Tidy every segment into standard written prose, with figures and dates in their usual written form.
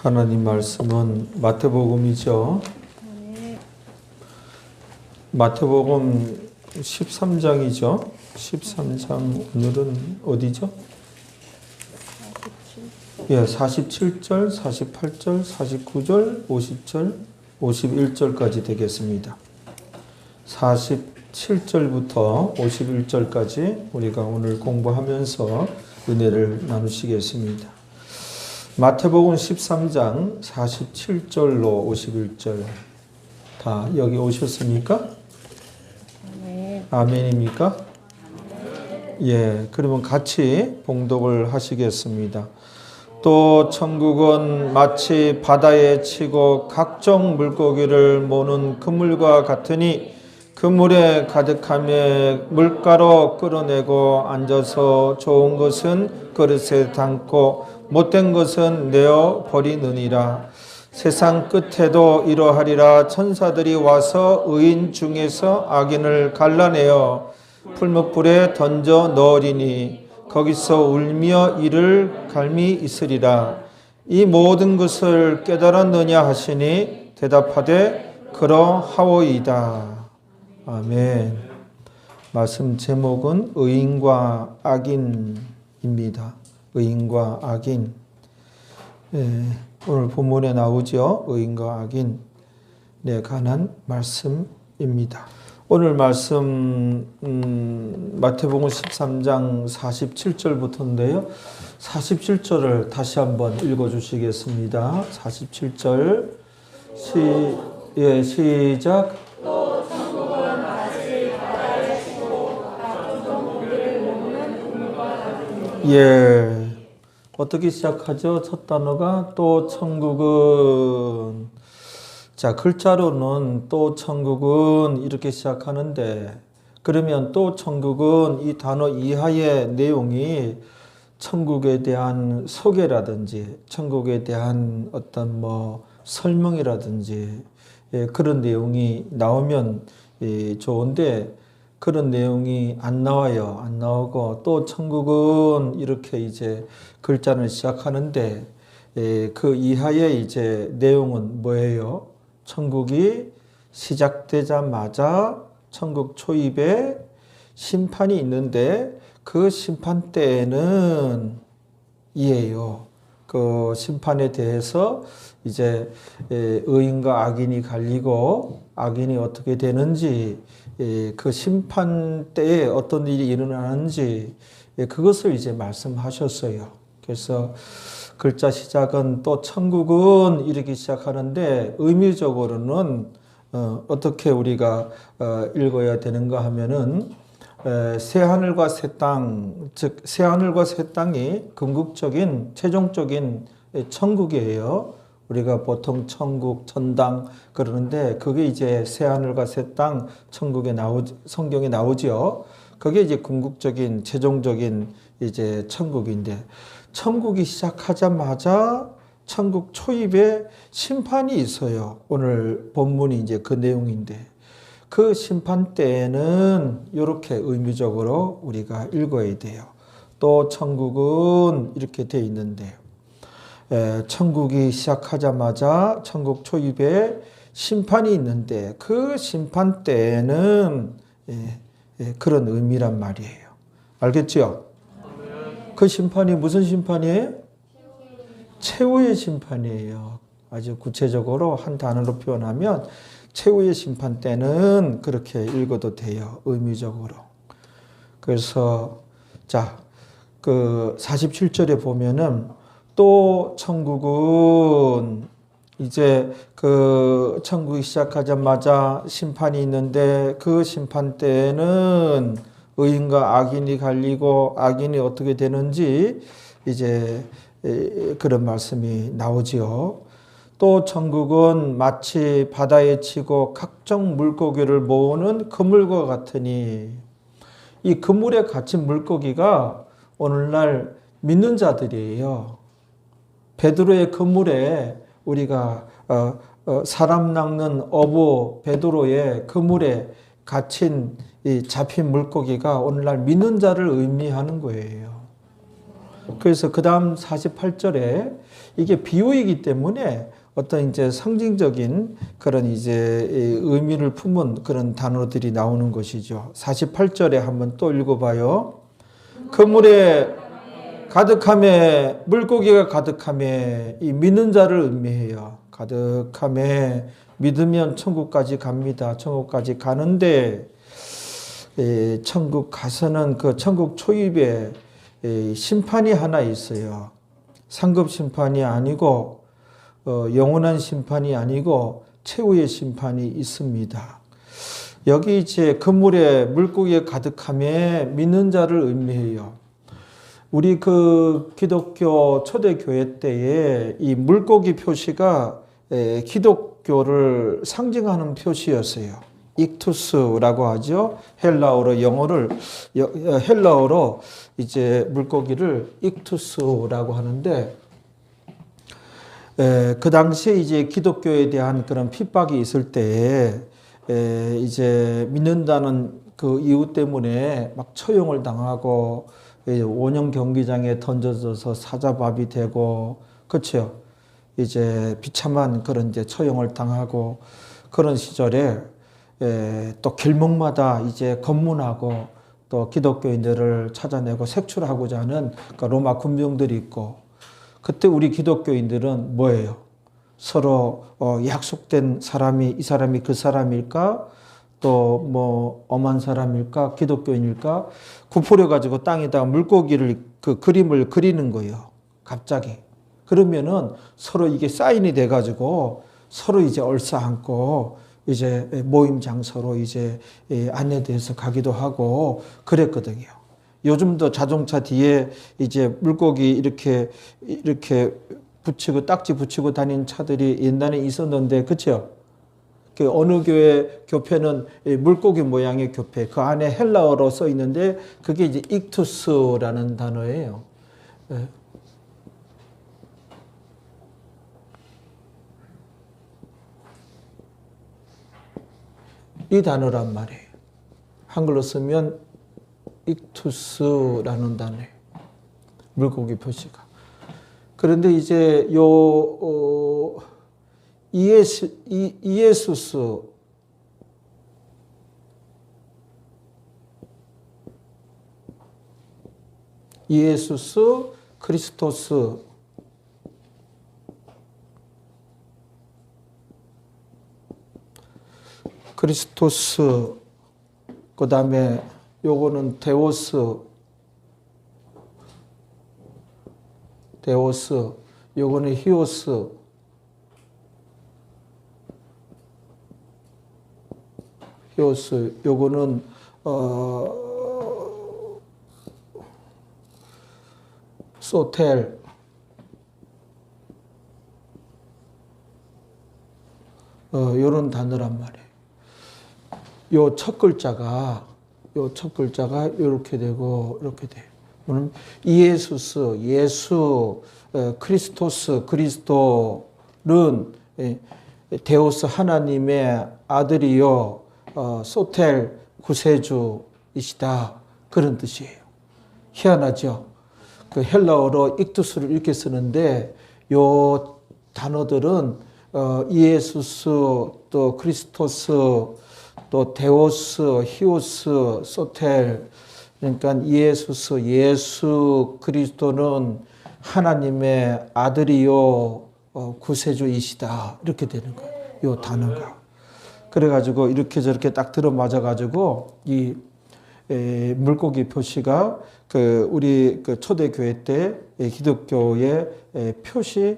하나님 말씀은 마태복음이죠. 마태복음 13장이죠. 13장 오늘은 어디죠? 47절, 48절, 49절, 50절, 51절까지 되겠습니다. 47절부터 51절까지 우리가 오늘 공부하면서 은혜를 나누시겠습니다. 마태복음 13장 47절로 51절 다 여기 오셨습니까? 아멘입니까? 예, 그러면 같이 봉독을 하시겠습니다. 또 천국은 마치 바다에 치고 각종 물고기를 모는 그물과 같으니 그물에 가득하며 물가로 끌어내고 앉아서 좋은 것은 그릇에 담고 못된 것은 내어 버리느니라. 세상 끝에도 이러하리라. 천사들이 와서 의인 중에서 악인을 갈라내어 풀무불에 던져 넣으리니 거기서 울며 이를 갈미 있으리라. 이 모든 것을 깨달았느냐 하시니 대답하되 그러하오이다. 아멘. 말씀 제목은 의인과 악인입니다. 의인과 악인. 오늘 본문에 나오죠. 의인과 악인에 관한 말씀입니다. 오늘 말씀 마태복음 13장 47절부터인데요. 47절을 다시 한번 읽어주시겠습니다. 47절 시작. 또 천국은 마치 바다에 치고 각종 물고기를 모는 그물과 같으니. 예. 어떻게 시작하죠? 첫 단어가 또 천국은. 자, 글자로는 또 천국은 이렇게 시작하는데, 그러면 또 천국은 이 단어 이하의 내용이 천국에 대한 소개라든지 천국에 대한 어떤 설명이라든지 그런 내용이 나오면 좋은데 그런 내용이 안 나와요. 안 나오고 또 천국은 이렇게 이제 글자를 시작하는데 그 이하의 이제 내용은 뭐예요? 천국이 시작되자마자 천국 초입에 심판이 있는데 그 심판 때에는 이에요. 그 심판에 대해서 이제 의인과 악인이 갈리고 악인이 어떻게 되는지 그 심판 때에 어떤 일이 일어나는지 그것을 이제 말씀하셨어요. 그래서 글자 시작은 또 천국은 이렇게 시작하는데 의미적으로는 어떻게 우리가 읽어야 되는가 하면은 새하늘과 새 땅, 즉 새하늘과 새 땅이 궁극적인 최종적인 천국이에요. 우리가 보통 천국, 천당 그러는데 그게 이제 새하늘과 새 땅 천국에 성경에 나오죠. 그게 이제 궁극적인 최종적인 이제 천국인데 천국이 시작하자마자 천국 초입에 심판이 있어요. 오늘 본문이 이제 그 내용인데 그 심판 때에는 이렇게 의미적으로 우리가 읽어야 돼요. 또 천국은 이렇게 돼 있는데요. 천국이 시작하자마자 천국 초입에 심판이 있는데 그 심판 때에는 그런 의미란 말이에요. 알겠죠? 그 심판이 무슨 심판이에요? 최후의 심판이에요. 아주 구체적으로 한 단어로 표현하면 최후의 심판 때는 그렇게 읽어도 돼요. 의미적으로. 그래서 자, 그 47절에 보면은 또 천국은 이제 그 천국이 시작하자마자 심판이 있는데 그 심판 때에는 의인과 악인이 갈리고 악인이 어떻게 되는지 이제 그런 말씀이 나오지요. 또 천국은 마치 바다에 치고 각종 물고기를 모으는 그물과 같으니 이 그물에 갇힌 물고기가 오늘날 믿는 자들이에요. 베드로의 그물에 우리가 사람 낚는 어부 베드로의 그물에 갇힌 이 잡힌 물고기가 오늘날 믿는 자를 의미하는 거예요. 그래서 그 다음 48절에 이게 비유이기 때문에 어떤 이제 상징적인 그런 이제 의미를 품은 그런 단어들이 나오는 것이죠. 48절에 한번 또 읽어봐요. 그물에 가득함에, 물고기가 가득함에, 이 믿는 자를 의미해요. 가득함에 믿으면 천국까지 갑니다. 천국까지 가는데 천국 가서는 그 천국 초입에 심판이 하나 있어요. 상급 심판이 아니고 영원한 심판이 아니고 최후의 심판이 있습니다. 여기 이제 그물에 물고기가 가득함에 믿는 자를 의미해요. 우리 그 기독교 초대교회 때에 이 물고기 표시가 기독교를 상징하는 표시였어요. 익투스라고 하죠. 헬라어로 이제 물고기를 익투스라고 하는데 그 당시에 이제 기독교에 대한 그런 핍박이 있을 때에 이제 믿는다는 그 이유 때문에 막 처형을 당하고 원형 경기장에 던져져서 사자밥이 되고 그렇죠. 이제 비참한 그런 이제 처형을 당하고 그런 시절에 또 길목마다 이제 검문하고 또 기독교인들을 찾아내고 색출하고자 하는 그 로마 군병들이 있고 그때 우리 기독교인들은 뭐예요? 서로 약속된 사람이 이 사람이 그 사람일까? 또 뭐 엄한 사람일까? 기독교인일까? 구부려 가지고 땅에다가 물고기를 그 그림을 그리는 거예요. 갑자기. 그러면은 서로 이게 사인이 돼 가지고 서로 이제 얼싸안고 이제 모임 장소로 이제 안내돼서 가기도 하고 그랬거든요. 요즘도 자동차 뒤에 이제 물고기 이렇게 붙이고 딱지 붙이고 다니는 차들이 옛날에 있었는데 그렇죠? 그 어느 교회 교패는 물고기 모양의 교패 그 안에 헬라어로 써 있는데 그게 이제 익투스라는 단어예요. 이 단어란 말이에요. 한글로 쓰면 익투스라는 단어예요. 물고기 표시가. 그런데 이제 이에수스 크리스토스 그 다음에 요거는 데오스 요거는 히오스 요거는 소텔 요런 단어란 말이에요. 요 첫 글자가 이렇게 되고 이렇게 돼요. 이에수스, 예수, 크리스토스, 그리스도는 데오스 하나님의 아들이요, 소텔 구세주이시다 그런 뜻이에요. 희한하죠. 그 헬라어로 익투스를 이렇게 쓰는데 요 단어들은 이에수스 또 크리스토스 또 데오스, 히오스, 소텔 그러니까 이에수스, 예수 그리스도는 하나님의 아들이요 구세주이시다 이렇게 되는 거예요. 요 단어가. 그래가지고 이렇게 저렇게 딱 들어맞아가지고 이 물고기 표시가 그 우리 그 초대교회 때 기독교의 표시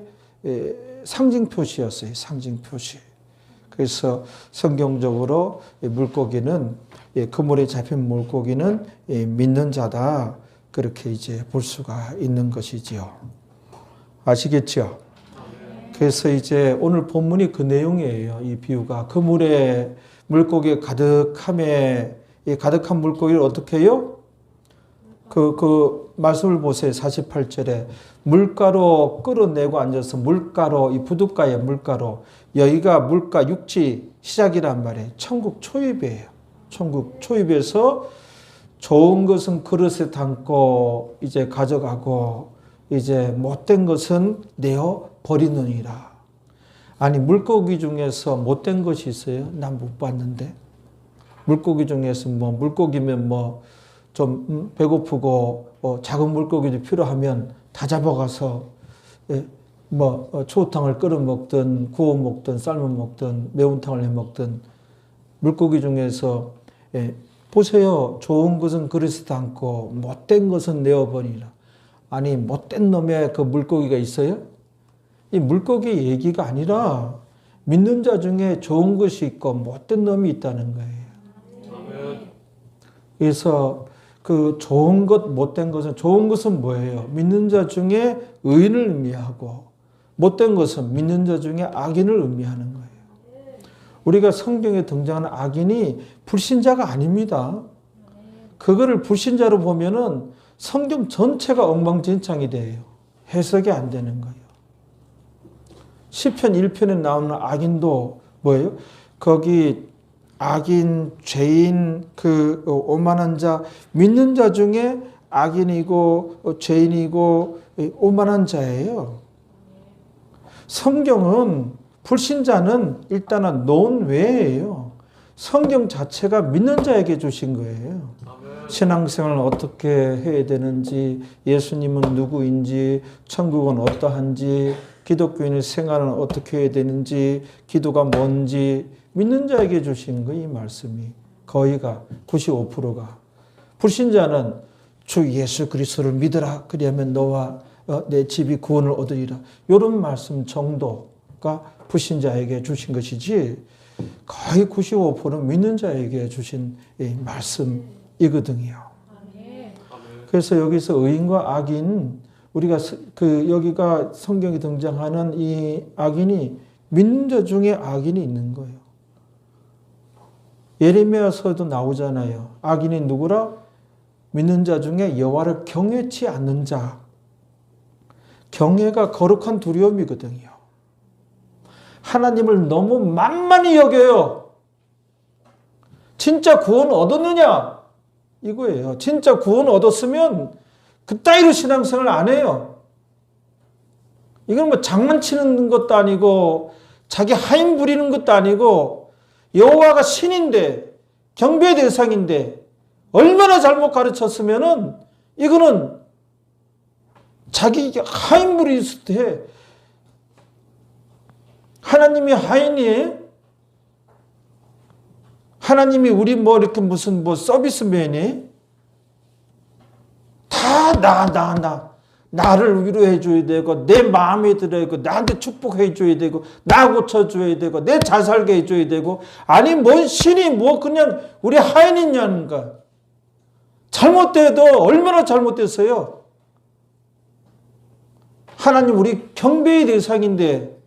상징 표시였어요. 상징 표시. 그래서 성경적으로 물고기는 그물에 잡힌 물고기는 믿는 자다 그렇게 이제 볼 수가 있는 것이지요. 아시겠죠? 그래서 이제 오늘 본문이 그 내용이에요. 이 비유가 그물에 물고기 가득함에 이 가득한 물고기를 어떻게 해요? 그 말씀을 보세요. 48절에 물가로 끌어내고 앉아서 물가로 이 부둣가에 물가로 여기가 물가 육지 시작이란 말이에요. 천국 초입이에요. 천국 초입에서 좋은 것은 그릇에 담고 이제 가져가고 이제 못된 것은 내어 버리느니라. 아니, 물고기 중에서 못된 것이 있어요? 난 못 봤는데. 물고기 중에서 뭐 물고기면 뭐 좀 배고프고 작은 물고기도 필요하면 다 잡아가서 뭐 추어탕을 끓여 먹든 구워 먹든 삶아 먹든 매운탕을 해 먹든 물고기 중에서 보세요. 좋은 것은 그릇에도 않고 못된 것은 내어버리라. 아니, 못된 놈의 그 물고기가 있어요? 이 물고기 얘기가 아니라 믿는 자 중에 좋은 것이 있고 못된 놈이 있다는 거예요. 그래서 그 좋은 것, 못된 것은, 좋은 것은 뭐예요? 믿는 자 중에 의인을 의미하고 못된 것은 믿는 자 중에 악인을 의미하는 거예요. 우리가 성경에 등장하는 악인이 불신자가 아닙니다. 그거를 불신자로 보면은 성경 전체가 엉망진창이 돼요. 해석이 안 되는 거예요. 시편 1편에 나오는 악인도 뭐예요? 거기 악인, 죄인, 그 오만한 자, 믿는 자 중에 악인이고 죄인이고 오만한 자예요. 성경은 불신자는 일단은 논외예요. 성경 자체가 믿는 자에게 주신 거예요. 신앙생활을 어떻게 해야 되는지, 예수님은 누구인지, 천국은 어떠한지, 기독교인의 생활은 어떻게 해야 되는지, 기도가 뭔지 믿는 자에게 주신 거, 이 말씀이 거의가 95%가. 불신자는 주 예수 그리스도를 믿으라, 그리하면 너와 내 집이 구원을 얻으리라, 이런 말씀 정도가 불신자에게 주신 것이지 거의 95%는 믿는 자에게 주신 말씀이거든요. 그래서 여기서 의인과 악인, 우리가 여기가 성경에 등장하는 이 악인이 믿는 자 중에 악인이 있는 거예요. 예레미야서도 나오잖아요. 악인이 누구라? 믿는 자 중에 여호와를 경외치 않는 자. 경외가 거룩한 두려움이거든요. 하나님을 너무 만만히 여겨요. 진짜 구원 얻었느냐? 이거예요. 진짜 구원 얻었으면 그따위로 신앙생활 안 해요. 이건 뭐 장난치는 것도 아니고 자기 하인 부리는 것도 아니고 여호와가 신인데 경배의 대상인데 얼마나 잘못 가르쳤으면은 이거는 자기 하인 부리을 때 하나님이 하인이에요? 하나님이 우리 뭐 이렇게 무슨 뭐 서비스맨이 다 나를 위로해 줘야 되고 내 마음에 들어야 되고 나한테 축복해 줘야 되고 나 고쳐 줘야 되고 내 잘 살게 해 줘야 되고, 아니 뭔 신이 뭐 그냥 우리 하인이냐는가. 잘못돼도 얼마나 잘못됐어요. 하나님 우리 경배의 대상인데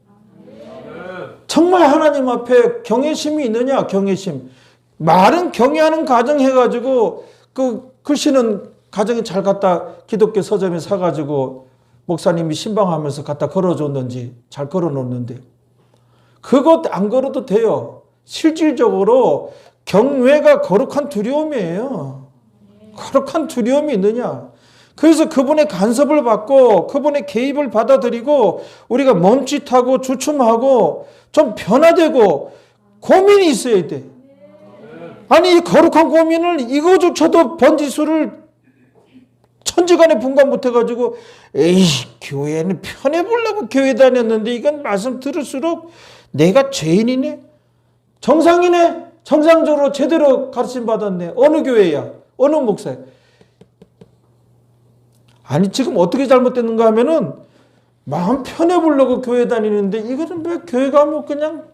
정말 하나님 앞에 경외심이 있느냐? 경외심. 말은 경외하는 가정 해가지고 그 글씨는 가정에 잘 갖다 기독교 서점에 사가지고 목사님이 신방하면서 갖다 걸어줬는지 잘 걸어놓는데 그것 안 걸어도 돼요. 실질적으로 경외가 거룩한 두려움이에요. 거룩한 두려움이 있느냐? 그래서 그분의 간섭을 받고 그분의 개입을 받아들이고 우리가 멈칫하고 주춤하고 좀 변화되고 고민이 있어야 돼. 아니 이 거룩한 고민을 이거조차도 번지수를 천지간에 분간 못해가지고 에이 교회는 편해보려고 교회 다녔는데 이건 말씀 들을수록 내가 죄인이네? 정상이네? 정상적으로 제대로 가르침 받았네. 어느 교회야? 어느 목사야? 아니 지금 어떻게 잘못됐는가 하면은 마음 편해보려고 교회 다니는데 이거는 왜 교회 가면 그냥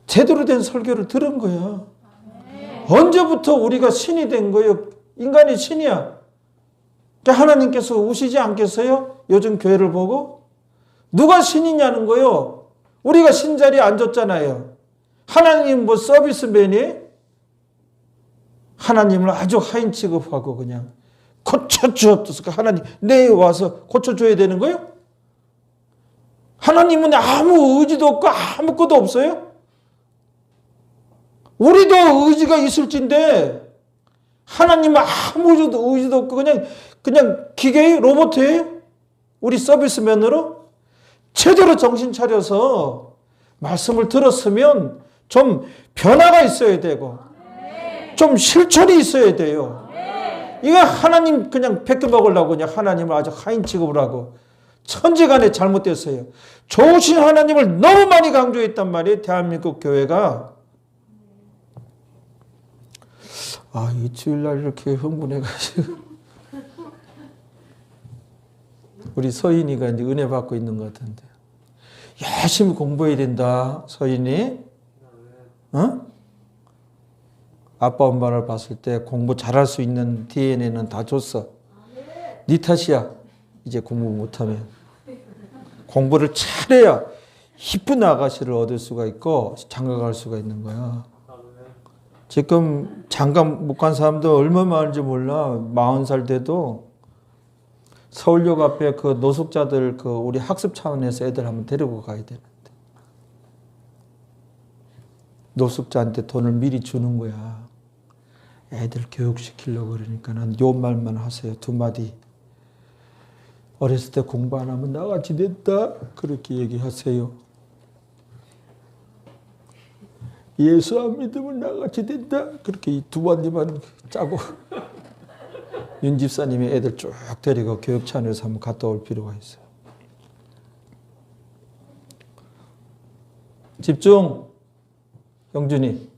제대로 된 설교를 들은 거야. 언제부터 우리가 신이 된 거예요? 인간이 신이야. 하나님께서 우시지 않겠어요? 요즘 교회를 보고? 누가 신이냐는 거예요. 우리가 신자리에 앉았잖아요. 하나님 뭐 서비스맨이? 하나님을 아주 하인 취급하고 그냥 고쳐주옵소서. 하나님 내에 와서 고쳐줘야 되는 거예요? 하나님은 아무 의지도 없고 아무것도 없어요? 우리도 의지가 있을진데 하나님은 아무 의지도 없고 그냥 기계예요? 로봇이에요? 우리 서비스맨으로 제대로 정신 차려서 말씀을 들었으면 좀 변화가 있어야 되고 좀 실천이 있어야 돼요. 이거 하나님 그냥 뺏겨 먹으려고 그냥 하나님을 아주 하인 취급을 하고 천지간에 잘못됐어요. 좋으신 하나님을 너무 많이 강조했단 말이에요. 대한민국 교회가. 이 주일날 이렇게 흥분해가지고 우리 서인이가 이제 은혜 받고 있는 것 같은데 열심히 공부해야 된다. 서인이 아빠 엄마를 봤을 때 공부 잘할 수 있는 DNA는 다 줬어. 네 탓이야. 이제 공부 못하면. 공부를 잘해야 이쁜 아가씨를 얻을 수가 있고 장가갈 수가 있는 거야. 지금 장가 못 간 사람도 얼마나 많은지 몰라. 40살 돼도 서울역 앞에 그 노숙자들 우리 학습 차원에서 애들 한번 데리고 가야 되는데. 노숙자한테 돈을 미리 주는 거야. 애들 교육시키려고 그러니까 난 요 말만 하세요. 2마디. 어렸을 때 공부 안 하면 나같이 됐다. 그렇게 얘기하세요. 예수 안 믿으면 나같이 된다. 그렇게 이 2마디만 짜고 윤 집사님이 애들 쭉 데리고 교육차원에서 한번 갔다 올 필요가 있어요. 집중. 영준이.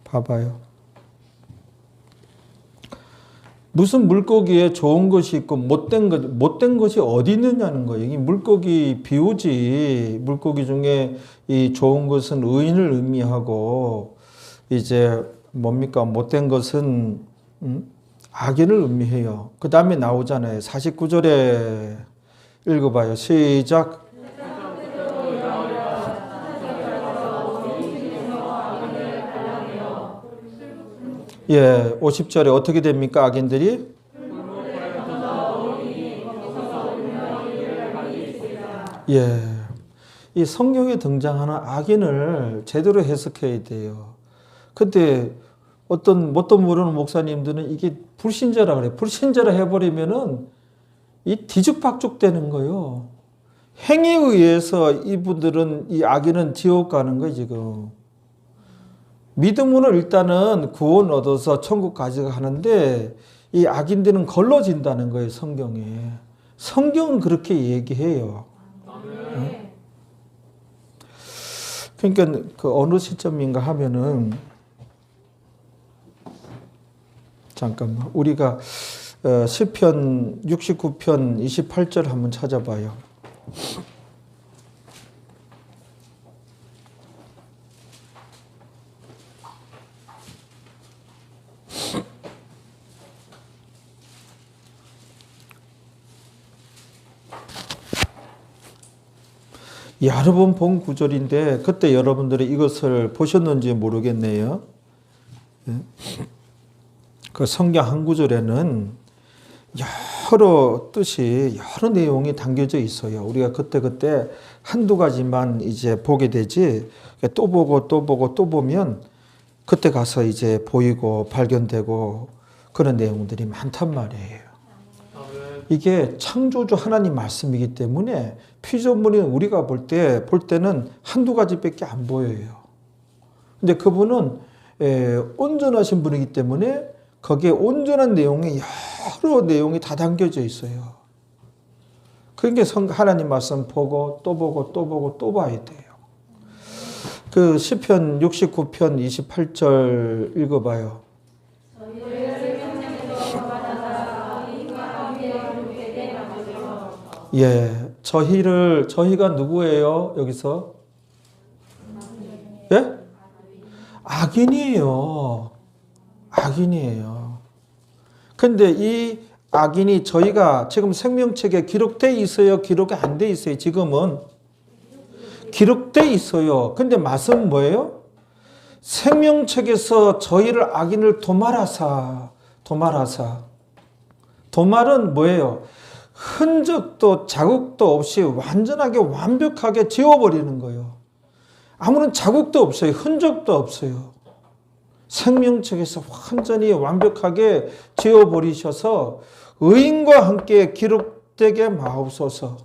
봐봐요. 무슨 물고기에 좋은 것이 있고 못된 것이 어디 있느냐는 거예요. 이 물고기 비유지. 물고기 중에 이 좋은 것은 의인을 의미하고 이제 뭡니까? 못된 것은 악인을 의미해요. 그 다음에 나오잖아요. 49절에 읽어봐요. 시작. 예, 50절에 어떻게 됩니까? 악인들이? 예, 이 성경에 등장하는 악인을 제대로 해석해야 돼요. 근데 어떤 뭣도 모르는 목사님들은 이게 불신자라 그래요. 불신자라 해버리면은 이 뒤죽박죽 되는 거예요. 행위에 의해서 이분들은 이 악인은 지옥 가는 거예요, 지금. 믿음으로 일단은 구원 얻어서 천국 가져가는데 이 악인들은 걸러진다는 거예요, 성경에. 성경은 그렇게 얘기해요. 응? 그러니까 그 어느 시점인가 하면은 잠깐만 우리가 시편 69편 28절 한번 찾아봐요. 여러 번 본 구절인데 그때 여러분들이 이것을 보셨는지 모르겠네요. 그 성경 한 구절에는 여러 뜻이 여러 내용이 담겨져 있어요. 우리가 그때 한두 가지만 이제 보게 되지 또 보고 또 보고 또 보면 그때 가서 이제 보이고 발견되고 그런 내용들이 많단 말이에요. 이게 창조주 하나님 말씀이기 때문에 피조물인 우리가 볼 때는 한두 가지밖에 안 보여요. 근데 그분은 온전하신 분이기 때문에 거기에 온전한 내용이 여러 내용이 다 담겨져 있어요. 그러니까 하나님 말씀 보고 또 보고 또 보고 또 봐야 돼요. 그 시편 69편 28절 읽어봐요. 예, 저희가 누구예요? 여기서? 예? 악인이에요. 악인이에요. 근데 이 악인이 저희가 지금 생명책에 기록돼 있어요? 기록이 안 돼 있어요? 지금은 기록돼 있어요. 근데 맛은 뭐예요? 생명책에서 저희를 악인을 도말하사. 도말은 뭐예요? 흔적도 자국도 없이 완전하게 완벽하게 지워버리는 거예요. 아무런 자국도 없어요. 흔적도 없어요. 생명책에서 완전히 완벽하게 지워버리셔서 의인과 함께 기록되게 마옵소서.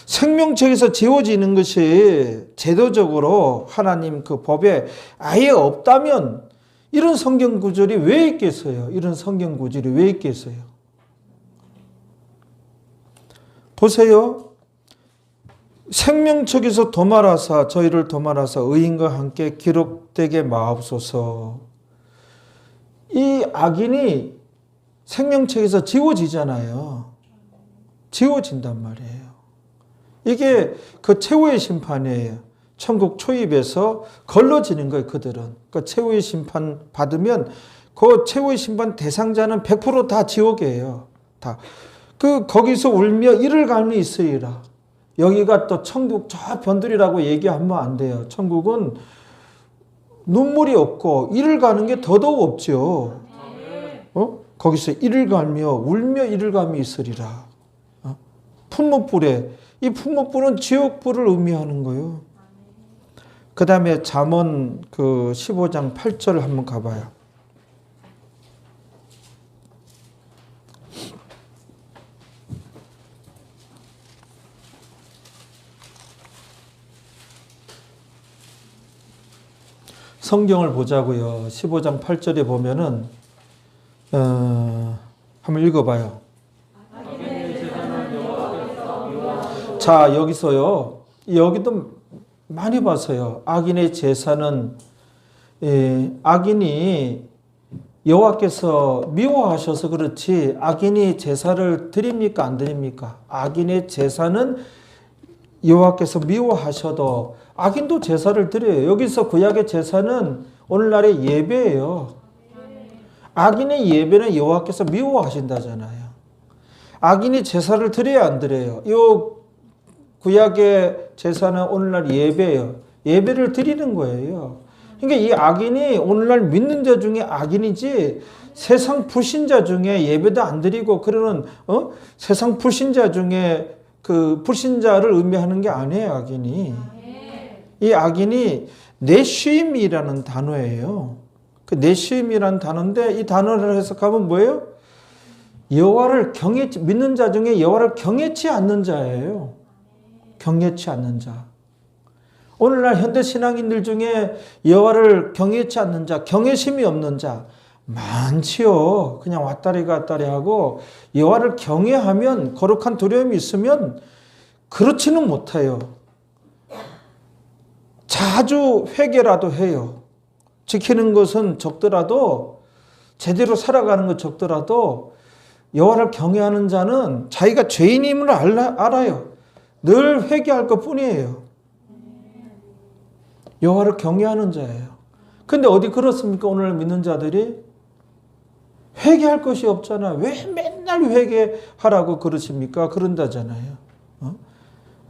생명책에서 지워지는 것이 제도적으로 하나님 그 법에 아예 없다면 이런 성경 구절이 왜 있겠어요? 이런 성경 구절이 왜 있겠어요? 보세요. 생명책에서 도말하사 저희를 도말하사 의인과 함께 기록되게 마옵소서. 이 악인이 생명책에서 지워지잖아요. 지워진단 말이에요. 이게 그 최후의 심판이에요. 천국 초입에서 걸러지는 거예요. 그들은. 그 최후의 심판 받으면 그 최후의 심판 대상자는 100% 다 지옥이에요. 다. 거기서 울며 이를 갈며 있으리라. 여기가 또 천국 저 변두리라고 얘기하면 안 돼요. 천국은 눈물이 없고 이를 가는 게 더더욱 없죠. 거기서 이를 갈며 울며 이를 갈며 있으리라. 풍문불에, 이 풍문불은 지옥불을 의미하는 거예요. 그 다음에 잠언 15장 8절 한번 가봐요. 성경을 보자고요. 15장 8절에 보면은 한번 읽어봐요. 자, 여기서요. 여기도 많이 봤어요. 악인의 제사는 악인이 여호와께서 미워하셔서 그렇지 악인이 제사를 드립니까? 안 드립니까? 악인의 제사는 여호와께서 미워하셔도 악인도 제사를 드려요. 여기서 구약의 제사는 오늘날의 예배예요. 악인의 예배는 여호와께서 미워하신다잖아요. 악인이 제사를 드려야 안 드려요? 이 구약의 제사는 오늘날 예배예요. 예배를 드리는 거예요. 그러니까 이 악인이 오늘날 믿는 자 중에 악인이지 세상 불신자 중에 예배도 안 드리고 그러는 세상 불신자 중에 그 불신자를 의미하는 게 아니에요. 악인이. 이 악인이 내쉬임이라는 단어예요. 그 내쉬임이라는 단어인데 이 단어를 해석하면 뭐예요? 여호와를 믿는 자 중에 여호와를 경외치 않는 자예요. 경외치 않는 자. 오늘날 현대 신앙인들 중에 여호와를 경외치 않는 자, 경외심이 없는 자 많지요. 그냥 왔다리 갔다리 하고 여호와를 경외하면 거룩한 두려움이 있으면 그렇지는 못해요. 자주 회개라도 해요. 지키는 것은 적더라도 제대로 살아가는 것 적더라도 여호와를 경외하는 자는 자기가 죄인임을 알아요. 늘 회개할 것뿐이에요. 여호와를 경외하는 자예요. 근데 어디 그렇습니까? 오늘 믿는 자들이 회개할 것이 없잖아요. 왜 맨날 회개하라고 그러십니까? 그런다잖아요.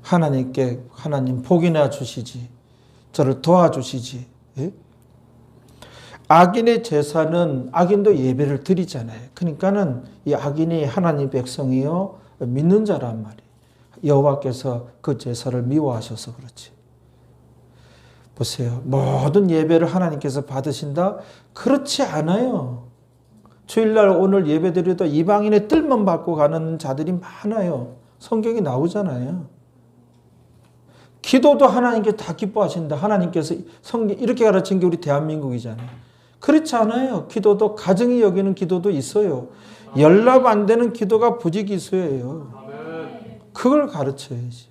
하나님 복이나 주시지. 저를 도와주시지. 예? 악인의 제사는 악인도 예배를 드리잖아요. 그러니까는 이 악인이 하나님 백성이요 믿는 자란 말이에요. 여호와께서 그 제사를 미워하셔서 그렇지. 보세요. 모든 예배를 하나님께서 받으신다? 그렇지 않아요. 주일날 오늘 예배 드려도 이방인의 뜰만 받고 가는 자들이 많아요. 성경이 나오잖아요. 기도도 하나님께 다 기뻐하신다. 하나님께서 성경 이렇게 가르친 게 우리 대한민국이잖아요. 그렇지 않아요. 기도도 가정이 여기는 기도도 있어요. 연락 안 되는 기도가 부지기수예요. 그걸 가르쳐야죠.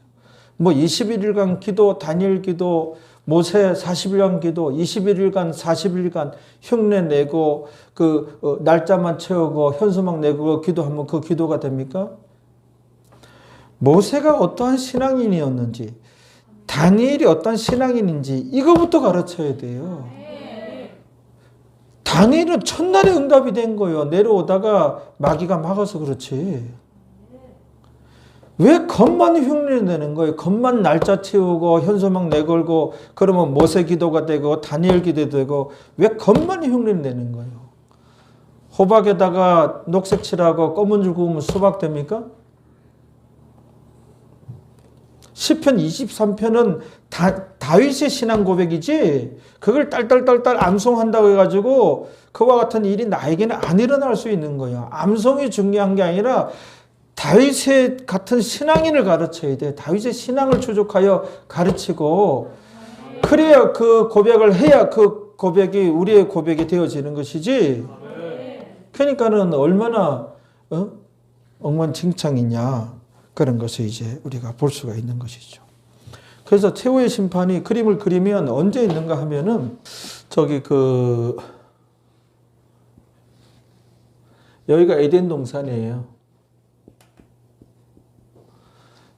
뭐 21일간 기도, 다니엘 기도, 모세 40일간 기도, 21일간 40일간 흉내 내고 날짜만 채우고 현수막 내고 기도하면 그 기도가 됩니까? 모세가 어떠한 신앙인이었는지 다니엘이 어떤 신앙인인지 이거부터 가르쳐야 돼요. 다니엘은 첫날에 응답이 된 거예요. 내려오다가 마귀가 막아서 그렇지. 왜 겉만 흉내 내는 거예요? 겉만 날짜 채우고 현수막 내걸고 그러면 모세 기도가 되고 다니엘 기도 되고 왜 겉만 흉내 내는 거예요? 호박에다가 녹색 칠하고 검은 줄 그으면 수박 됩니까? 시편 23편은 다윗의 신앙 고백이지 그걸 딸딸딸딸 암송한다고 해가지고 그와 같은 일이 나에게는 안 일어날 수 있는 거야. 암송이 중요한 게 아니라 다윗의 같은 신앙인을 가르쳐야 돼. 다윗의 신앙을 추적하여 가르치고 그래야 그 고백을 해야 그 고백이 우리의 고백이 되어지는 것이지. 그러니까는 얼마나 엉망진창이냐 그런 것을 이제 우리가 볼 수가 있는 것이죠. 그래서 최후의 심판이 그림을 그리면 언제 있는가 하면은 저기 여기가 에덴 동산이에요.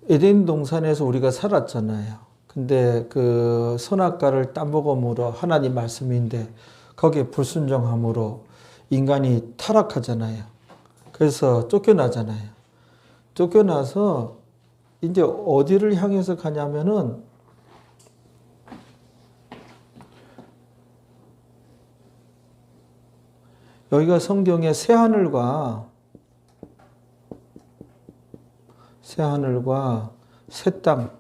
에덴 동산에서 우리가 살았잖아요. 근데 그 선악과를 따먹음으로 하나님 말씀인데 거기에 불순종함으로 인간이 타락하잖아요. 그래서 쫓겨나잖아요. 쫓겨나서 이제 어디를 향해서 가냐면은 여기가 성경의 새하늘과 새 땅,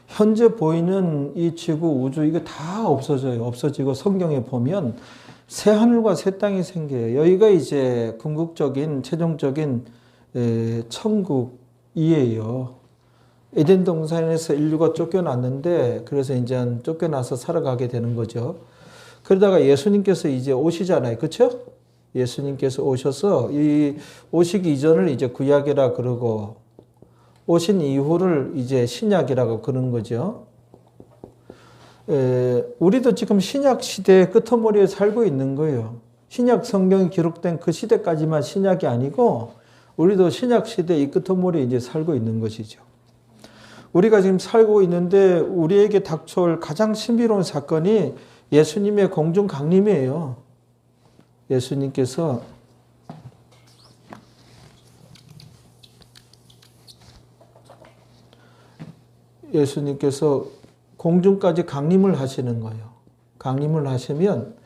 현재 보이는 이 지구, 우주 이거 다 없어져요. 없어지고 성경에 보면 새하늘과 새 땅이 생겨요. 여기가 이제 궁극적인 최종적인 천국이에요. 에덴 동산에서 인류가 쫓겨났는데 그래서 이제 쫓겨나서 살아가게 되는 거죠. 그러다가 예수님께서 이제 오시잖아요. 그렇죠? 예수님께서 오셔서 이 오시기 이전을 이제 구약이라 그러고 오신 이후를 이제 신약이라고 그러는 거죠. 우리도 지금 신약 시대의 끄트머리에 살고 있는 거예요. 신약 성경이 기록된 그 시대까지만 신약이 아니고 우리도 신약 시대 이 끄트머리에 이제 살고 있는 것이죠. 우리가 지금 살고 있는데 우리에게 닥쳐올 가장 신비로운 사건이 예수님의 공중 강림이에요. 예수님께서 공중까지 강림을 하시는 거예요. 강림을 하시면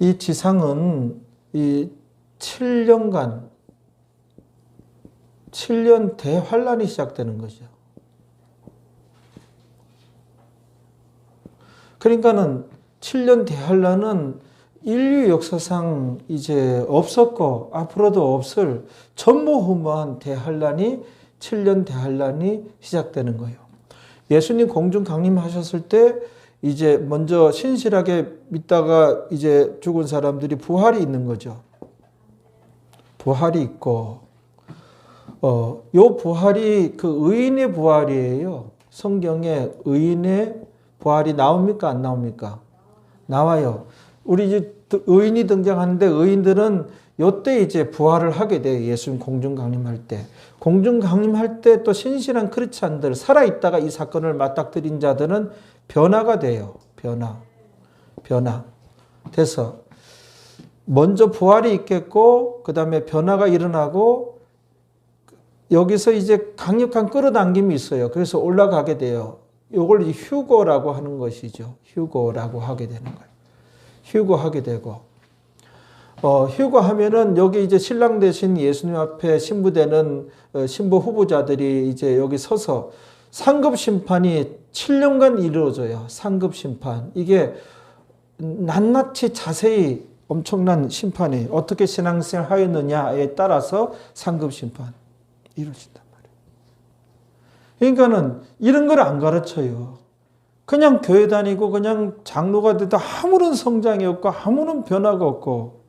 이 지상은 이 7년간 7년 대환란이 시작되는 거죠. 그러니까는 7년 대환란은 인류 역사상 이제 없었고 앞으로도 없을 전무후무한 대환란이 7년 대환란이 시작되는 거예요. 예수님 공중 강림하셨을 때 이제 먼저 신실하게 믿다가 이제 죽은 사람들이 부활이 있는 거죠. 부활이 있고 요 부활이 그 의인의 부활이에요. 성경에 의인의 부활이 나옵니까? 안 나옵니까? 나와요. 우리 이제 의인이 등장하는데 의인들은 요때 이제 부활을 하게 돼요. 예수님 공중 강림할 때. 공중 강림할 때 또 신실한 크리스찬들, 살아있다가 이 사건을 맞닥뜨린 자들은 변화가 돼요. 변화. 돼서 먼저 부활이 있겠고 그 다음에 변화가 일어나고 여기서 이제 강력한 끌어당김이 있어요. 그래서 올라가게 돼요. 이걸 휴거라고 하는 것이죠. 휴거라고 하게 되는 거예요. 휴거하게 되고 휴거하면은 여기 이제 신랑 대신 예수님 앞에 신부되는 신부 후보자들이 이제 여기 서서 상급 심판이 7년간 이루어져요. 상급 심판. 이게 낱낱이 자세히 엄청난 심판이 어떻게 신앙생활 하였느냐에 따라서 상급 심판 이루어진단 말이에요. 그러니까는 이런 걸 안 가르쳐요. 그냥 교회 다니고 그냥 장로가 돼도 아무런 성장이 없고 아무런 변화가 없고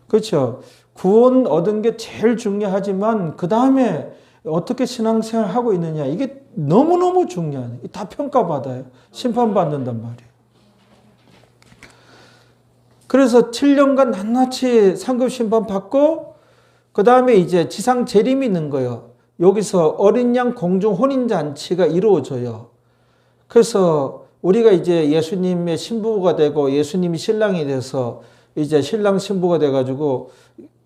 그렇죠. 구원 얻은 게 제일 중요하지만 그 다음에 어떻게 신앙생활 하고 있느냐 이게 너무너무 중요해요. 다 평가받아요. 심판받는단 말이에요. 그래서 7년간 낱낱이 상급 심판 받고 그 다음에 이제 지상 재림이 있는 거예요. 여기서 어린 양 공중 혼인잔치가 이루어져요. 그래서 우리가 이제 예수님의 신부가 되고 예수님이 신랑이 돼서 이제 신랑 신부가 돼가지고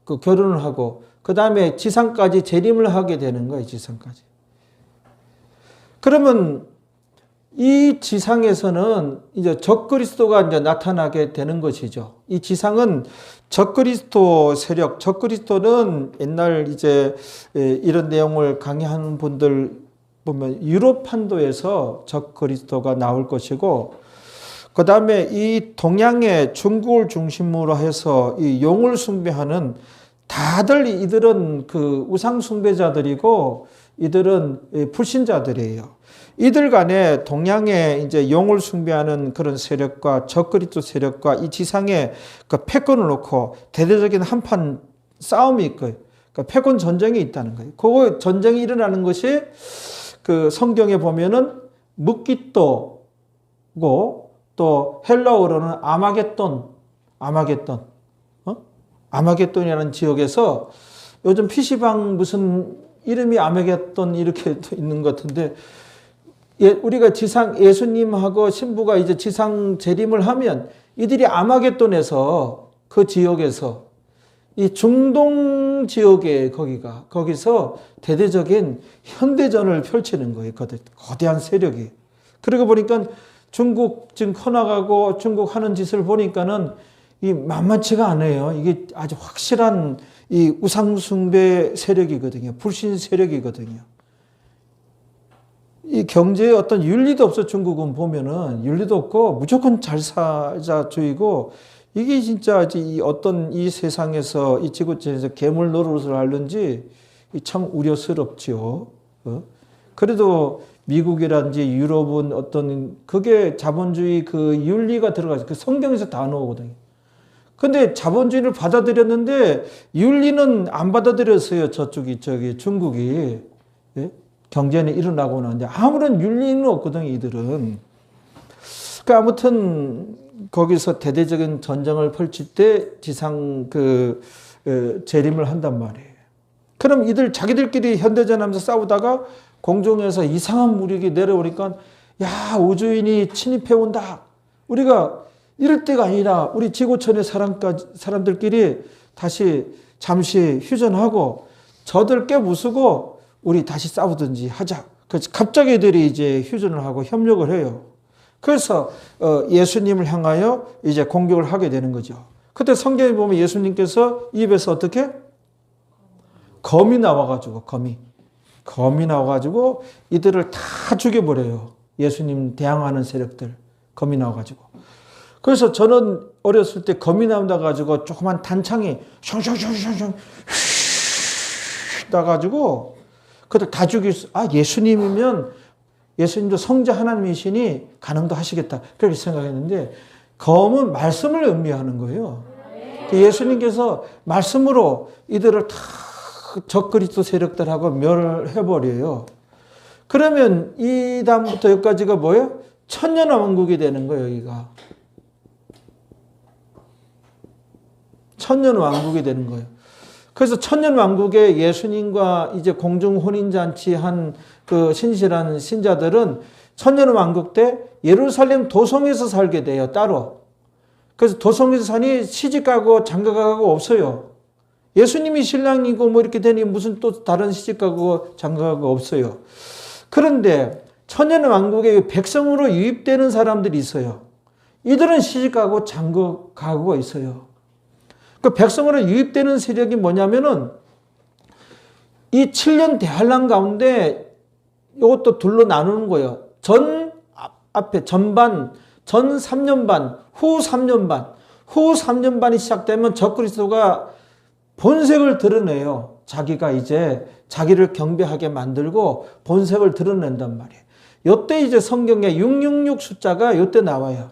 그 결혼을 하고 그 다음에 지상까지 재림을 하게 되는 거예요. 지상까지. 그러면 이 지상에서는 이제 적그리스도가 이제 나타나게 되는 것이죠. 이 지상은 적그리스도 세력, 적그리스도는 옛날 이제 이런 내용을 강의하는 분들 보면 유럽 판도에서 적 그리스도가 나올 것이고, 그 다음에 이 동양의 중국을 중심으로 해서 이 용을 숭배하는 다들 이들은 그 우상 숭배자들이고 이들은 불신자들이에요. 이들 간에 동양의 이제 용을 숭배하는 그런 세력과 적그리스도 세력과 이 지상에 그 패권을 놓고 대대적인 한판 싸움이 있고요. 그러니까 패권 전쟁이 있다는 거예요. 그 전쟁이 일어나는 것이 그 성경에 보면은 므기또고 또 헬라어로는 아마겟돈이라는 지역에서 요즘 PC방 무슨 이름이 아마겟돈 이렇게 있는 것 같은데, 우리가 예수님하고 신부가 이제 지상 재림을 하면 이들이 아마겟돈에서 그 지역에서 이 중동 지역에 거기서 대대적인 현대전을 펼치는 거예요. 거대한 세력이. 그러고 보니까 중국 지금 커나가고 중국 하는 짓을 보니까는 이 만만치가 않아요. 이게 아주 확실한 이 우상숭배 세력이거든요. 불신 세력이거든요. 이 경제에 어떤 윤리도 없어. 중국은 보면은 윤리도 없고 무조건 잘 사자주의고, 이게 진짜 이 세상에서 이 지구촌에서 괴물 노릇을 하는지 참 우려스럽지요. 그래도 미국이라든지 유럽은 그게 자본주의 그 윤리가 들어가서 그 성경에서 다 나오거든요. 근데 자본주의를 받아들였는데 윤리는 안 받아들였어요. 중국이. 예? 경제는 일어나고 나는데 아무런 윤리는 없거든요, 이들은. 그러니까 아무튼 거기서 대대적인 전쟁을 펼칠 때 지상 재림을 한단 말이에요. 그럼 이들 자기들끼리 현대전하면서 싸우다가 공중에서 이상한 무력이 내려오니까, 야, 우주인이 침입해 온다. 우리가 이럴 때가 아니라 우리 지구촌의 사람들끼리 다시 잠시 휴전하고 저들 깨부수고 우리 다시 싸우든지 하자. 그래서 갑자기 애들이 이제 휴전을 하고 협력을 해요. 그래서 예수님을 향하여 이제 공격을 하게 되는 거죠. 그때 성경에 보면 예수님께서 입에서 어떻게? 검이 나와가지고 이들을 다 죽여버려요. 예수님 대항하는 세력들 검이 나와가지고. 그래서 저는 어렸을 때 검이 나온다 가지고 조그만 단창이 숑숑숑숑 나가지고 그들 다 죽일 예수님이면 예수님도 성자 하나님이시니 가능도 하시겠다 그렇게 생각했는데, 검은 말씀을 의미하는 거예요. 예수님께서 말씀으로 이들을 다 적그리스도 세력들하고 멸을 해버려요. 그러면 이 다음부터 여기까지가 뭐예요? 천년왕국이 되는 거예요. 여기가 천년왕국이 되는 거예요. 그래서 천년왕국에 예수님과 이제 공중 혼인잔치 한 그 신실한 신자들은 천년왕국 때 예루살렘 도성에서 살게 돼요. 따로. 그래서 도성에서 사니 시집가고 장가가고 없어요. 예수님이 신랑이고 뭐 이렇게 되니 무슨 또 다른 시집가고 장가가고 없어요. 그런데 천년왕국에 백성으로 유입되는 사람들이 있어요. 이들은 시집가고 장가가고 있어요. 그 백성으로 유입되는 세력이 뭐냐면은 이 7년 대환란 가운데 이것도 둘로 나누는 거예요. 앞에 전반, 전 3년 반, 후 3년 반. 후 3년 반이 시작되면 적그리스도가 본색을 드러내요. 자기가 이제 자기를 경배하게 만들고 본색을 드러낸단 말이에요. 이때 이제 성경에 666 숫자가 이때 나와요.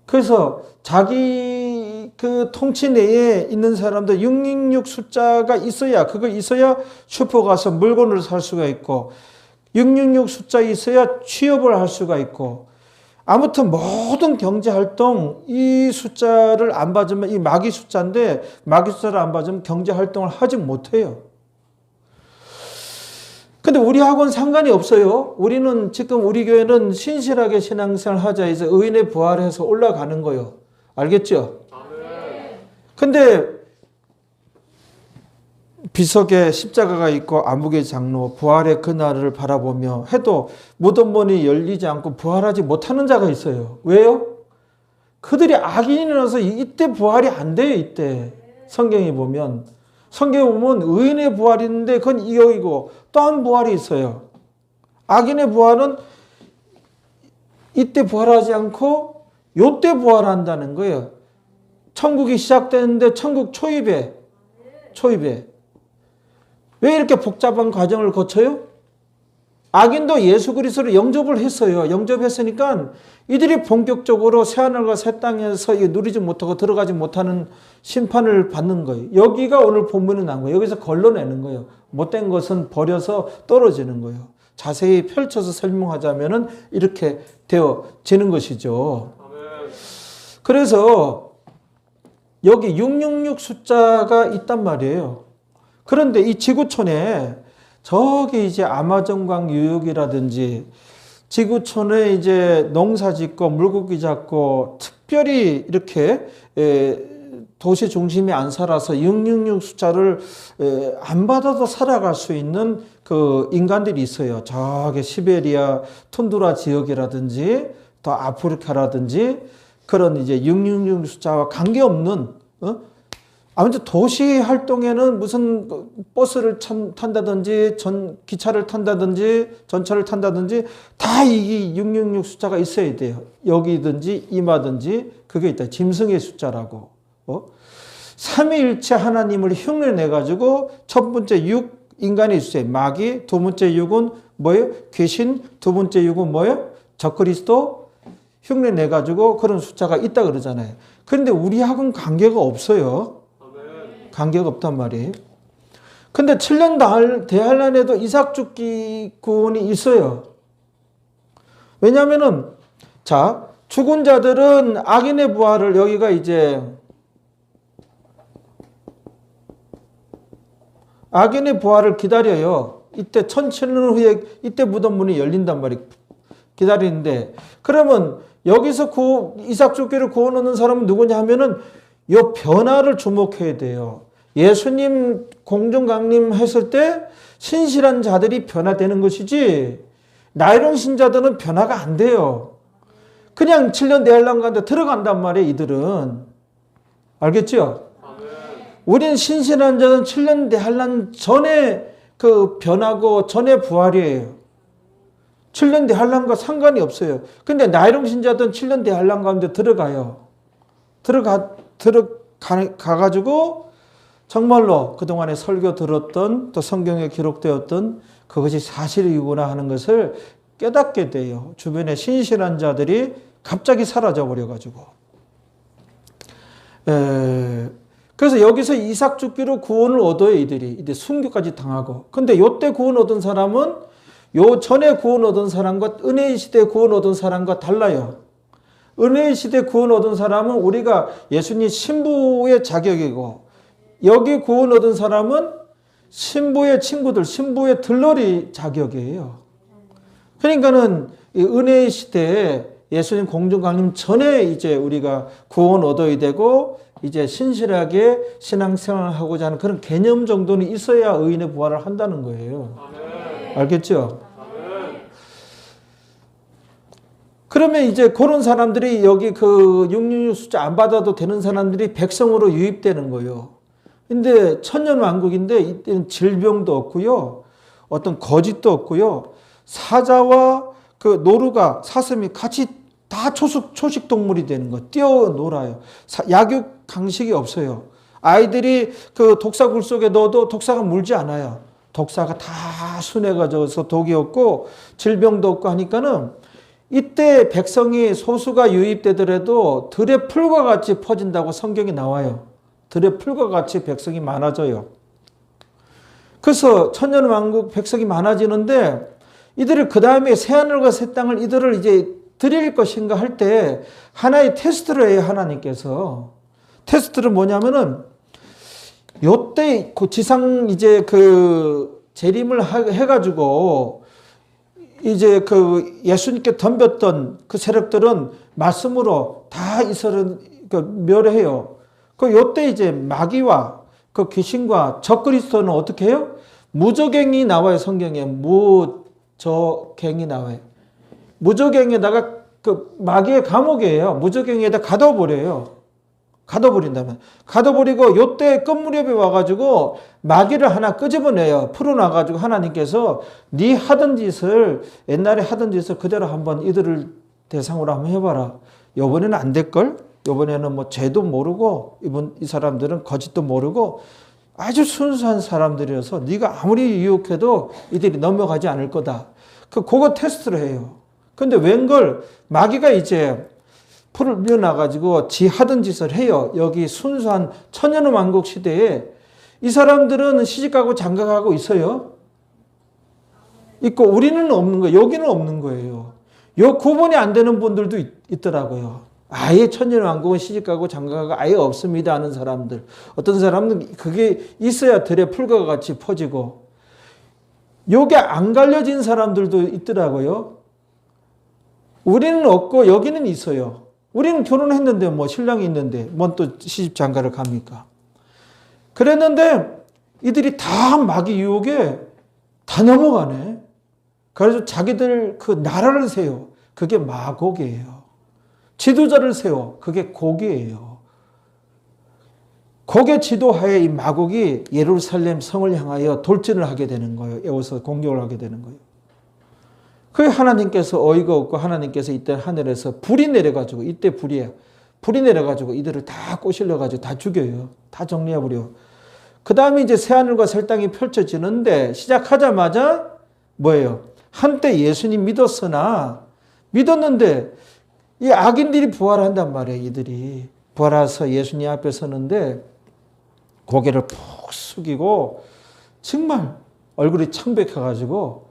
그래서 자기 그 통치 내에 있는 사람들 666 숫자가 있어야, 그거 있어야 슈퍼 가서 물건을 살 수가 있고, 666 숫자 있어야 취업을 할 수가 있고, 아무튼 모든 경제활동 이 숫자를 안 받으면, 이 마귀 숫자인데 마귀 숫자를 안 받으면 경제활동을 하지 못해요. 근데 우리하고는 상관이 없어요. 우리는 지금 우리 교회는 신실하게 신앙생활 하자 해서 의인의 부활해서 올라가는 거예요. 알겠죠? 근데 비석에 십자가가 있고 암흑의 장로 부활의 그날을 바라보며 해도 무덤문이 열리지 않고 부활하지 못하는 자가 있어요. 왜요? 그들이 악인이 나서 이때 부활이 안 돼요. 이때 성경에 보면 의인의 부활이 있는데 그건 이거이고 또 한 부활이 있어요. 악인의 부활은 이때 부활하지 않고 요때 부활한다는 거예요. 천국이 시작되는데 천국 초입에. 왜 이렇게 복잡한 과정을 거쳐요? 악인도 예수 그리스도를 영접을 했어요. 영접했으니까 이들이 본격적으로 새하늘과 새 땅에서 누리지 못하고 들어가지 못하는 심판을 받는 거예요. 여기가 오늘 본문에 나온 거예요. 여기서 걸러내는 거예요. 못된 것은 버려서 떨어지는 거예요. 자세히 펼쳐서 설명하자면 이렇게 되어지는 것이죠. 그래서 여기 666 숫자가 있단 말이에요. 그런데 이 지구촌에 저기 이제 아마존강 유역이라든지 지구촌에 이제 농사 짓고 물고기 잡고 특별히 이렇게 도시 중심에 안 살아서 666 숫자를 안 받아도 살아갈 수 있는 그 인간들이 있어요. 저기 시베리아 툰드라 지역이라든지 또 아프리카라든지 그런 이제 666 숫자와 관계없는 아무튼 도시 활동에는 무슨 버스를 탄다든지 기차를 탄다든지 전철을 탄다든지 다 이 666 숫자가 있어야 돼요. 여기든지 이마든지 그게 있다. 짐승의 숫자라고. 삼위일체 하나님을 흉내 내가지고 첫 번째 6 인간의 숫자 마귀, 두 번째 6은 뭐예요? 귀신, 두 번째 6은 뭐예요? 적그리스도 흉내 내가지고 그런 숫자가 있다 그러잖아요. 그런데 우리하고는 관계가 없어요. 관계가 없단 말이에요. 근데 7년 대환란에도 이삭 죽기 구원이 있어요. 왜냐하면은 자 죽은 자들은 악인의 부활을 여기가 이제 악인의 부활을 기다려요. 이때 1700년 후에 이때 무덤 문이 열린단 말이에요. 기다리는데 그러면 여기서 이삭 죽기를 구원 얻는 사람은 누구냐 하면은 이 변화를 주목해야 돼요. 예수님 공중 강림했을 때 신실한 자들이 변화되는 것이지 나이롱 신자들은 변화가 안 돼요. 그냥 7년 대환란 가운데 들어간단 말이에요. 이들은. 알겠죠? 우린 신실한 자는 7년 대환란 전에 그 변하고 전에 부활이에요. 7년 대환란과 상관이 없어요. 근데 나이롱 신자들은 7년 대환란 가운데 들어가요. 들어가가지고 정말로 그동안에 설교 들었던 또 성경에 기록되었던 그것이 사실이구나 하는 것을 깨닫게 돼요. 주변에 신실한 자들이 갑자기 사라져 버려가지고. 그래서 여기서 이삭 죽기로 구원을 얻어요. 이제 순교까지 당하고. 근데 요때 구원 얻은 사람은 요 전에 구원 얻은 사람과 은혜의 시대에 구원 얻은 사람과 달라요. 은혜의 시대 구원 얻은 사람은 우리가 예수님 신부의 자격이고 여기 구원 얻은 사람은 신부의 친구들, 신부의 들러리 자격이에요. 그러니까는 이 은혜의 시대에 예수님 공중 강림 전에 이제 우리가 구원 얻어야 되고 이제 신실하게 신앙생활을 하고자 하는 그런 개념 정도는 있어야 의인의 부활을 한다는 거예요. 알겠죠? 그러면 이제 그런 사람들이 여기 그 666 숫자 안 받아도 되는 사람들이 백성으로 유입되는 거예요. 근데 천년왕국인데 이때는 질병도 없고요. 어떤 거짓도 없고요. 사자와 그 노루가 사슴이 같이 다 초식 동물이 되는 거. 뛰어놀아요. 약육 강식이 없어요. 아이들이 그 독사굴 속에 넣어도 독사가 물지 않아요. 독사가 다 순회가 져서 독이 없고 질병도 없고 하니까는 이때 백성이 소수가 유입되더라도 들의 풀과 같이 퍼진다고 성경에 나와요. 들의 풀과 같이 백성이 많아져요. 그래서 천년왕국 백성이 많아지는데 이들을 그 다음에 새하늘과 새 땅을 이들을 이제 드릴 것인가 할 때 하나의 테스트를 해요. 하나님께서. 테스트는 뭐냐면은 요때 그 지상 이제 그 재림을 해가지고 이제 그 예수님께 덤볐던 그 세력들은 말씀으로 다 이스라엘을 멸해요. 그 요때 이제 마귀와 그 귀신과 적그리스도는 어떻게 해요? 무저갱이 나와요. 성경에 무저갱이 나와요. 무저갱에다가 그 마귀의 감옥이에요. 무저갱에다 가둬버려요. 가둬버린다면. 가둬버리고 요때 끝 무렵에 와가지고 마귀를 하나 끄집어내요. 풀어놔가지고 하나님께서 네 하던 짓을, 옛날에 하던 짓을 그대로 한번 이들을 대상으로 한번 해봐라. 요번에는 안 될걸? 요번에는 뭐 죄도 모르고 이 사람들은 거짓도 모르고 아주 순수한 사람들이어서 네가 아무리 유혹해도 이들이 넘어가지 않을 거다. 그거 테스트를 해요. 근데 웬걸 마귀가 이제 풀을 밀어놔가지고 지 하던 짓을 해요. 여기 순수한 천년왕국 시대에 이 사람들은 시집가고 장가가고 있어요. 있고 우리는 없는 거예요. 여기는 없는 거예요. 요 구분이 안 되는 분들도 있더라고요. 아예 천년왕국은 시집가고 장가가고 아예 없습니다 하는 사람들. 어떤 사람은 그게 있어야 들에 풀과 같이 퍼지고 요게 안 갈려진 사람들도 있더라고요. 우리는 없고 여기는 있어요. 우리는 결혼했는데 뭐 신랑이 있는데 뭔 또 시집 장가를 갑니까? 그랬는데 이들이 다 마귀 유혹에 다 넘어가네. 그래서 자기들 그 나라를 세워. 그게 마곡이에요. 지도자를 세워. 그게 곡이에요. 곡의 지도하에 이 마곡이 예루살렘 성을 향하여 돌진을 하게 되는 거예요. 에워서 공격을 하게 되는 거예요. 그게 하나님께서 어이가 없고 하나님께서 이때 하늘에서 불이 내려가지고 이때 불이에요. 불이 내려가지고 이들을 다 꼬실려가지고 다 죽여요. 다 정리해버려. 그 다음에 이제 새하늘과 새 땅이 펼쳐지는데 시작하자마자 뭐예요? 한때 예수님 믿었는데 이 악인들이 부활한단 말이에요. 이들이 부활해서 예수님 앞에 서는데 고개를 푹 숙이고 정말 얼굴이 창백해가지고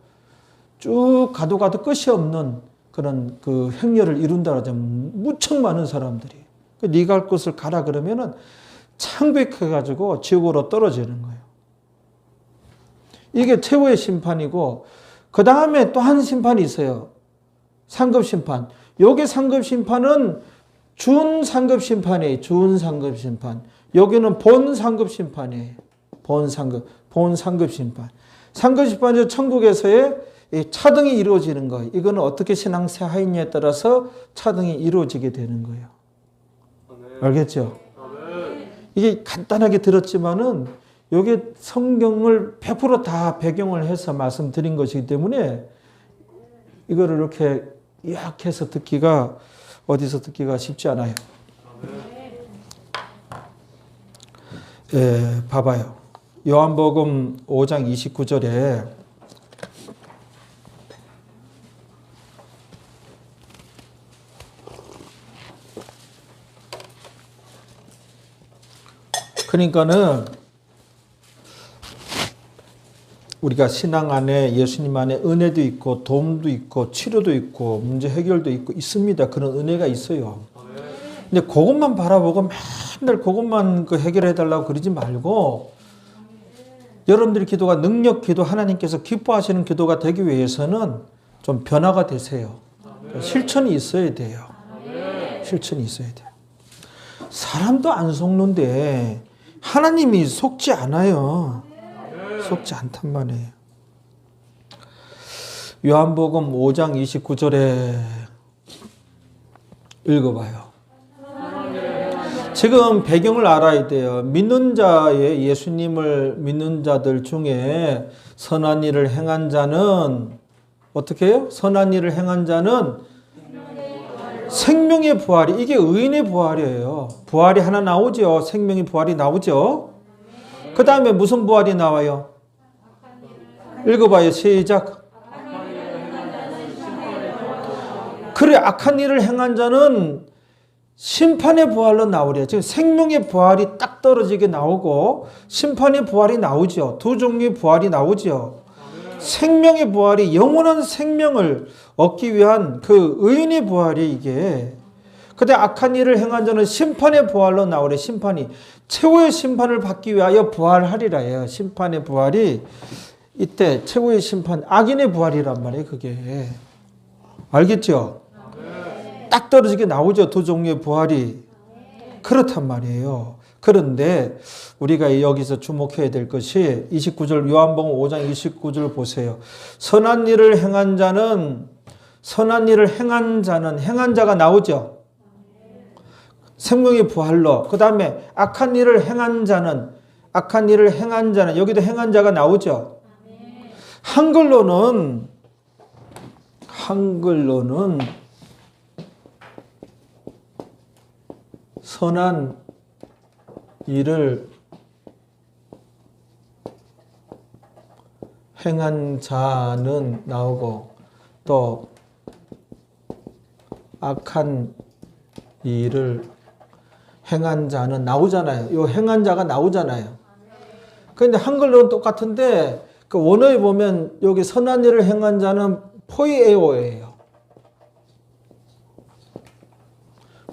쭉 가도 끝이 없는 그런 그 행렬을 이룬다 하자면 무척 많은 사람들이 네 갈 곳을 가라 그러면은 창백해가지고 지옥으로 떨어지는 거예요. 이게 최후의 심판이고 그 다음에 또 한 심판이 있어요. 상급 심판. 요게 상급 심판은 준상급 심판이에요. 준상급 심판. 여기는 본상급 심판이에요. 본상급 심판. 상급 심판은 천국에서의 차등이 이루어지는 거예요. 이거는 어떻게 신앙생활하느냐에 따라서 차등이 이루어지게 되는 거예요. 알겠죠? 이게 간단하게 들었지만은 이게 성경을 100% 배경을 해서 말씀드린 것이기 때문에 이거를 이렇게 약해서 듣기가 어디서 듣기가 쉽지 않아요. 봐봐요. 요한복음 5장 29절에 그러니까는 우리가 신앙 안에 예수님 안에 은혜도 있고 도움도 있고 치료도 있고 문제 해결도 있고 있습니다. 그런 은혜가 있어요. 근데 그것만 바라보고 맨날 그것만 해결해 달라고 그러지 말고 여러분들의 기도가 능력 기도 하나님께서 기뻐하시는 기도가 되기 위해서는 좀 변화가 되세요. 실천이 있어야 돼요. 실천이 있어야 돼요. 사람도 안 속는데 하나님이 속지 않아요. 속지 않단 말이에요. 요한복음 5장 29절에 읽어봐요. 지금 배경을 알아야 돼요. 믿는 자의 예수님을 믿는 자들 중에 선한 일을 행한 자는 어떻게 해요? 선한 일을 행한 자는 생명의 부활이 이게 의인의 부활이에요. 부활이 하나 나오죠. 생명의 부활이 나오죠. 그 다음에 무슨 부활이 나와요? 읽어봐요. 시작. 그래 악한 일을 행한 자는 심판의 부활로 나오래요. 지금 생명의 부활이 딱 떨어지게 나오고 심판의 부활이 나오죠. 두 종류의 부활이 나오죠. 생명의 부활이 영원한 생명을 얻기 위한 그 의인의 부활이 이게. 근데 악한 일을 행한 자는 심판의 부활로 나오래. 심판이 최후의 심판을 받기 위하여 부활하리라 해요. 심판의 부활이 이때 최후의 심판 악인의 부활이란 말이에요. 그게 알겠죠? 딱 떨어지게 나오죠. 두 종류의 부활이. 그렇단 말이에요. 그런데 우리가 여기서 주목해야 될 것이 29절 요한복음 5장 29절 보세요. 선한 일을 행한 자는 행한 자가 나오죠. 생명의 부활로. 그 다음에 악한 일을 행한 자는 여기도 행한 자가 나오죠. 한글로는 선한 일을 행한 자는 나오고 또 악한 일을 행한 자는 나오잖아요. 요 행한 자가 나오잖아요. 그런데 한글로는 똑같은데 그 원어에 보면 여기 선한 일을 행한 자는 포이에오예요.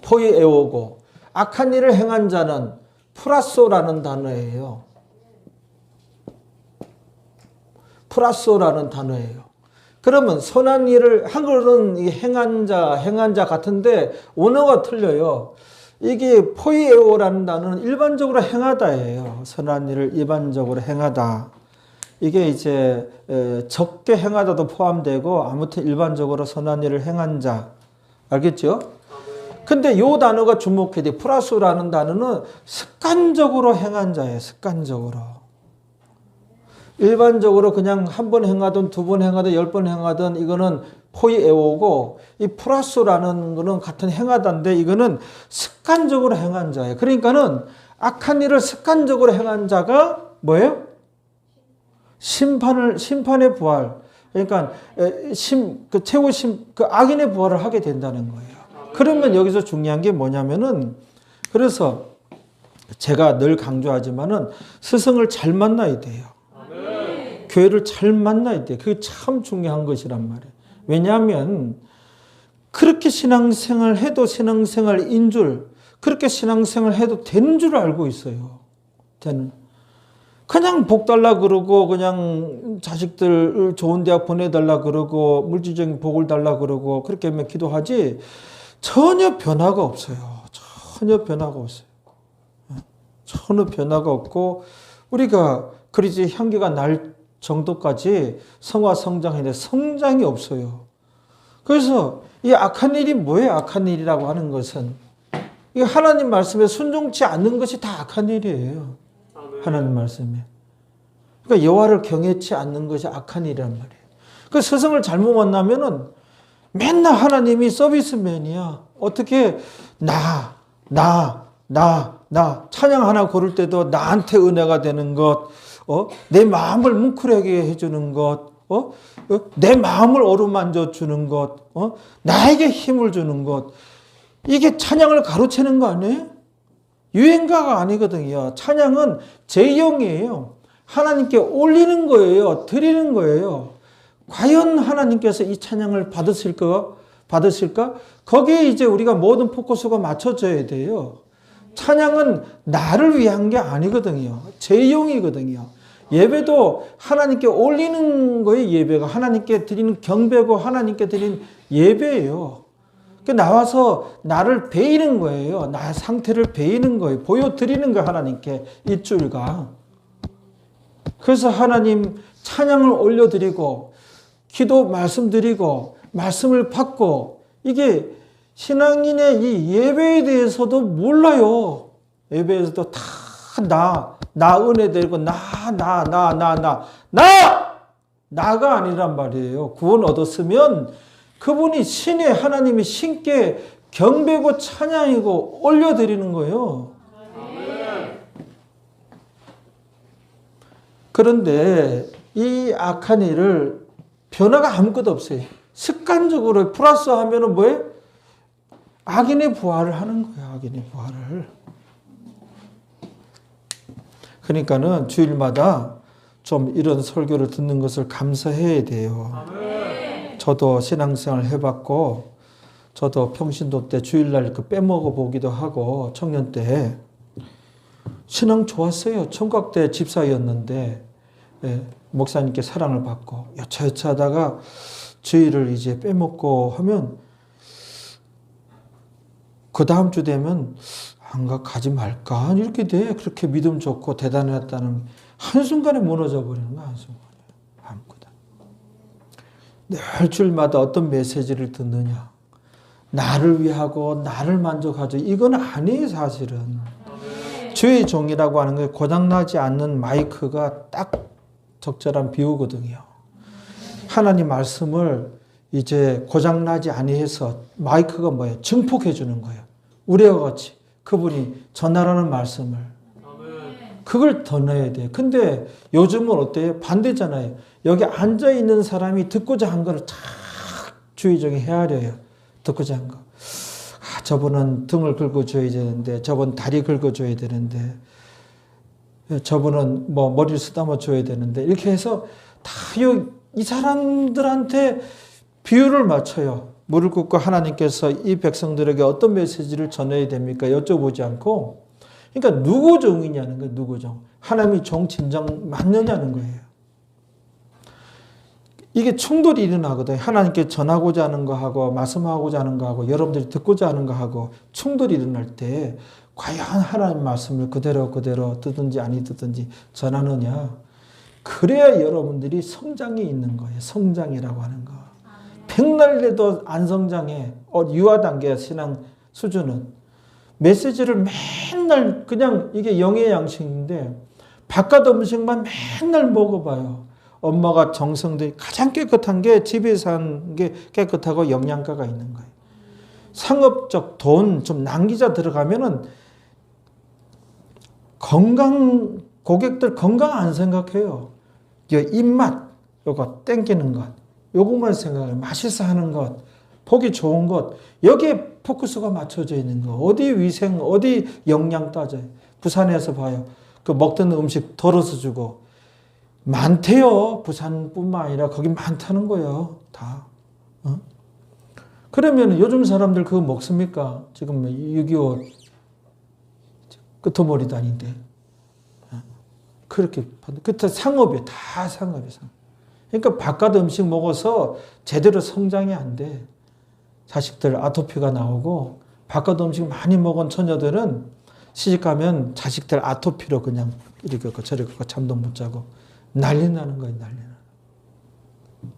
포이에오고 악한 일을 행한 자는 프라소라는 단어예요. 프라소라는 단어예요. 그러면 선한 일을 한글로는 행한 자 같은데 원어가 틀려요. 이게 포이에오라는 단어는 일반적으로 행하다예요. 선한 일을 일반적으로 행하다. 이게 이제 적게 행하다도 포함되고 아무튼 일반적으로 선한 일을 행한 자. 알겠죠? 근데 요 단어가 주목해야 돼. 프라소라는 단어는 습관적으로 행한 자예요. 습관적으로. 일반적으로 그냥 한 번 행하든 두 번 행하든 10번 행하든 이거는 포이에오고 이 프라소라는 거는 같은 행하다인데 이거는 습관적으로 행한 자예요. 그러니까는 악한 일을 습관적으로 행한 자가 뭐예요? 심판의 부활. 그러니까 그 악인의 부활을 하게 된다는 거예요. 그러면 여기서 중요한 게 뭐냐면은 그래서 제가 늘 강조하지만은 스승을 잘 만나야 돼요. 교회를 잘 만나야 돼. 그게 참 중요한 것이란 말이에요. 왜냐하면 그렇게 신앙생활 해도 신앙생활인 줄, 그렇게 신앙생활 해도 되는 줄 알고 있어요. 그냥 복 달라 그러고 그냥 자식들 좋은 대학 보내달라 그러고 물질적인 복을 달라 그러고 그렇게 하면 기도하지 전혀 변화가 없어요. 전혀 변화가 없어요. 전혀 변화가 없고 우리가 그리지 향기가 날 정도까지 성화 성장했는데 성장이 없어요. 그래서 이 악한 일이 뭐예요? 악한 일이라고 하는 것은 이 하나님 말씀에 순종치 않는 것이 다 악한 일이에요. 하나님 말씀에. 그러니까 여호와를 경외치 않는 것이 악한 일이란 말이에요. 그 스승을 잘못 만나면은 맨날 하나님이 서비스맨이야. 어떻게 찬양 하나 고를 때도 나한테 은혜가 되는 것, 내 마음을 뭉클하게 해주는 것, 내 마음을 어루만져 주는 것, 나에게 힘을 주는 것. 이게 찬양을 가로채는 거 아니에요? 유행가가 아니거든요. 찬양은 제용이에요. 하나님께 올리는 거예요. 드리는 거예요. 과연 하나님께서 이 찬양을 받으실까? 거기에 이제 우리가 모든 포커스가 맞춰져야 돼요. 찬양은 나를 위한 게 아니거든요. 제용이거든요. 예배도 하나님께 올리는 거예요. 예배가 하나님께 드리는 경배고 하나님께 드리는 예배예요. 나와서 나를 베이는 거예요. 나의 상태를 베이는 거예요. 보여드리는 거예요. 하나님께 일주일간. 그래서 하나님 찬양을 올려드리고 기도 말씀드리고 말씀을 받고 이게 신앙인의 이 예배에 대해서도 몰라요. 예배에서도 다 나 은혜 되고 나가 아니란 말이에요. 구원 얻었으면 그분이 신의 하나님이 신께 경배고 찬양이고 올려드리는 거예요. 그런데 이 악한 일을 변화가 아무것도 없어요. 습관적으로 플러스 하면은 뭐예요? 악인의 부활을 하는 거예요. 악인의 부활을. 그러니까는 주일마다 좀 이런 설교를 듣는 것을 감사해야 돼요. 저도 신앙생활 해봤고, 저도 평신도 때 주일날 빼먹어 보기도 하고, 청년 때 신앙 좋았어요. 청각대 집사였는데, 목사님께 사랑을 받고, 여차여차 하다가 주일을 이제 빼먹고 하면, 그 다음 주 되면, 가지 말까? 이렇게 돼. 그렇게 믿음 좋고 대단했다는 한순간에 무너져 버리는 거야. 한순간에. 아무것도. 늘 주일마다 어떤 메시지를 듣느냐. 나를 위하고 나를 만족하죠. 이건 아니에요, 사실은. 주의 종이라고 하는 게 고장나지 않는 마이크가 딱 적절한 비유거든요. 하나님 말씀을 이제 고장나지 아니해서 마이크가 뭐예요? 증폭해 주는 거예요. 우리와 같이 그분이 전하라는 말씀을. 그걸 더 넣어야 돼요. 근데 요즘은 어때요? 반대잖아요. 여기 앉아있는 사람이 듣고자 한 거를 쫙 주의종이 헤아려요. 듣고자 한 거. 저분은 등을 긁어줘야 되는데, 저분 다리 긁어줘야 되는데, 저분은 뭐 머리를 쓰다듬어 줘야 되는데, 이렇게 해서 다 이 사람들한테 비율을 맞춰요. 무릎 꿇고 하나님께서 이 백성들에게 어떤 메시지를 전해야 됩니까? 여쭤보지 않고, 그러니까 누구 종이냐는 거예요. 누구 종. 하나님이 종 진정 맞느냐는 거예요. 이게 충돌이 일어나거든요. 하나님께 전하고자 하는 거하고 말씀하고자 하는 거하고 여러분들이 듣고자 하는 거하고 충돌이 일어날 때 과연 하나님 말씀을 그대로 듣든지 아니 듣든지 전하느냐. 그래야 여러분들이 성장이 있는 거예요. 성장이라고 하는 거. 백날 돼도 안 성장해. 유아 단계 신앙 수준은. 메시지를 맨날 그냥 이게 영의 양식인데 바깥 음식만 맨날 먹어봐요. 엄마가 정성들이 가장 깨끗한 게 집에서 한 게 깨끗하고 영양가가 있는 거예요. 상업적 돈 좀 낭기자 들어가면은 고객들 건강 안 생각해요. 입맛, 요거 땡기는 것, 요것만 생각해요. 맛있어 하는 것, 보기 좋은 것, 여기에 포커스가 맞춰져 있는 거. 어디 위생, 어디 영양 따져요. 부산에서 봐요. 그 먹던 음식 덜어서 주고. 많대요. 부산뿐만 아니라 거기 많다는 거예요. 다. 그러면 요즘 사람들 그거 먹습니까? 지금 6.25 끄트머리도 아닌데. 그렇게 그때 상업이에요. 다 상업이에요. 그러니까 바깥 음식 먹어서 제대로 성장이 안 돼. 자식들 아토피가 나오고 바깥 음식 많이 먹은 처녀들은 시집가면 자식들 아토피로 그냥 이렇게 걷고 저렇게 걷고 잠도 못 자고 난리 나는 거예요. 난리 나는 거예요.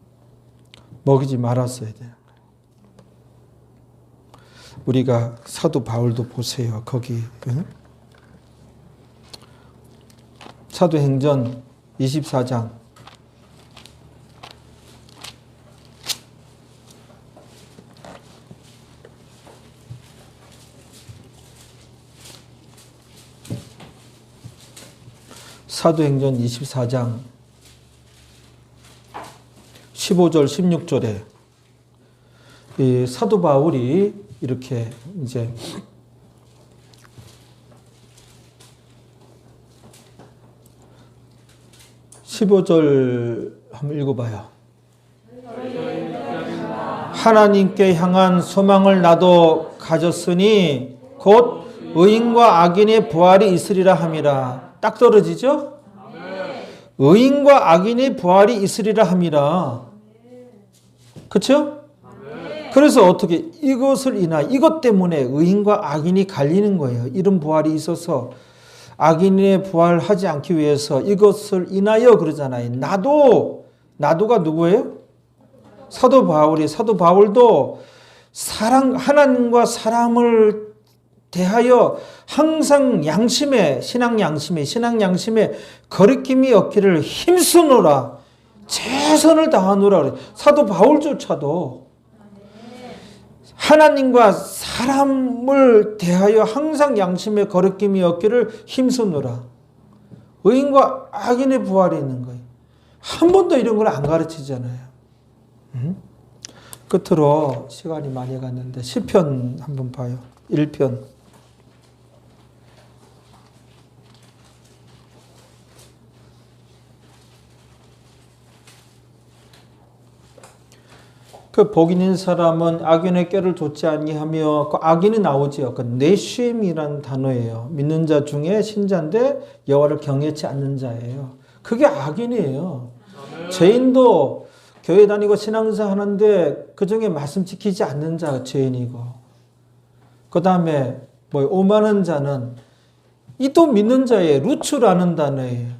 먹이지 말았어야 돼요. 우리가 사도 바울도 보세요. 거기 사도행전 24장 사도행전 24장 15절 16절에 이 사도 바울이 이렇게 이제 15절 한번 읽어봐요. 하나님께 향한 소망을 나도 가졌으니 곧 의인과 악인의 부활이 있으리라 함이라. 딱 떨어지죠? 의인과 악인의 부활이 있으리라 함이라. 그렇죠? 그래서 어떻게 이것을 인하여 이것 때문에 의인과 악인이 갈리는 거예요. 이런 부활이 있어서 악인의 부활하지 않기 위해서 이것을 인하여 그러잖아요. 나도가 누구예요? 사도 바울도 하나님과 사람을 대하여 항상 신앙 양심에 거리낌이 없기를 힘쓰노라. 최선을 다하노라 그래요. 사도 바울조차도 하나님과 사람을 대하여 항상 양심에 거리낌이 없기를 힘쓰노라. 의인과 악인의 부활이 있는 거예요. 한 번도 이런 걸 안 가르치잖아요. 끝으로 시간이 많이 갔는데 시편 한번 봐요. 1편. 그 복 있는 사람은 악인의 꾀를 좇지 아니하며 그 악인이 나오지요. 그 내쉼이라는 단어예요. 믿는 자 중에 신자인데 여호와를 경외치 않는 자예요. 그게 악인이에요. 죄인도 교회 다니고 신앙생활 하는데 그중에 말씀 지키지 않는 자가 죄인이고, 그 다음에 오만한 자는 이 또 믿는 자예요. 루츠라는 단어예요.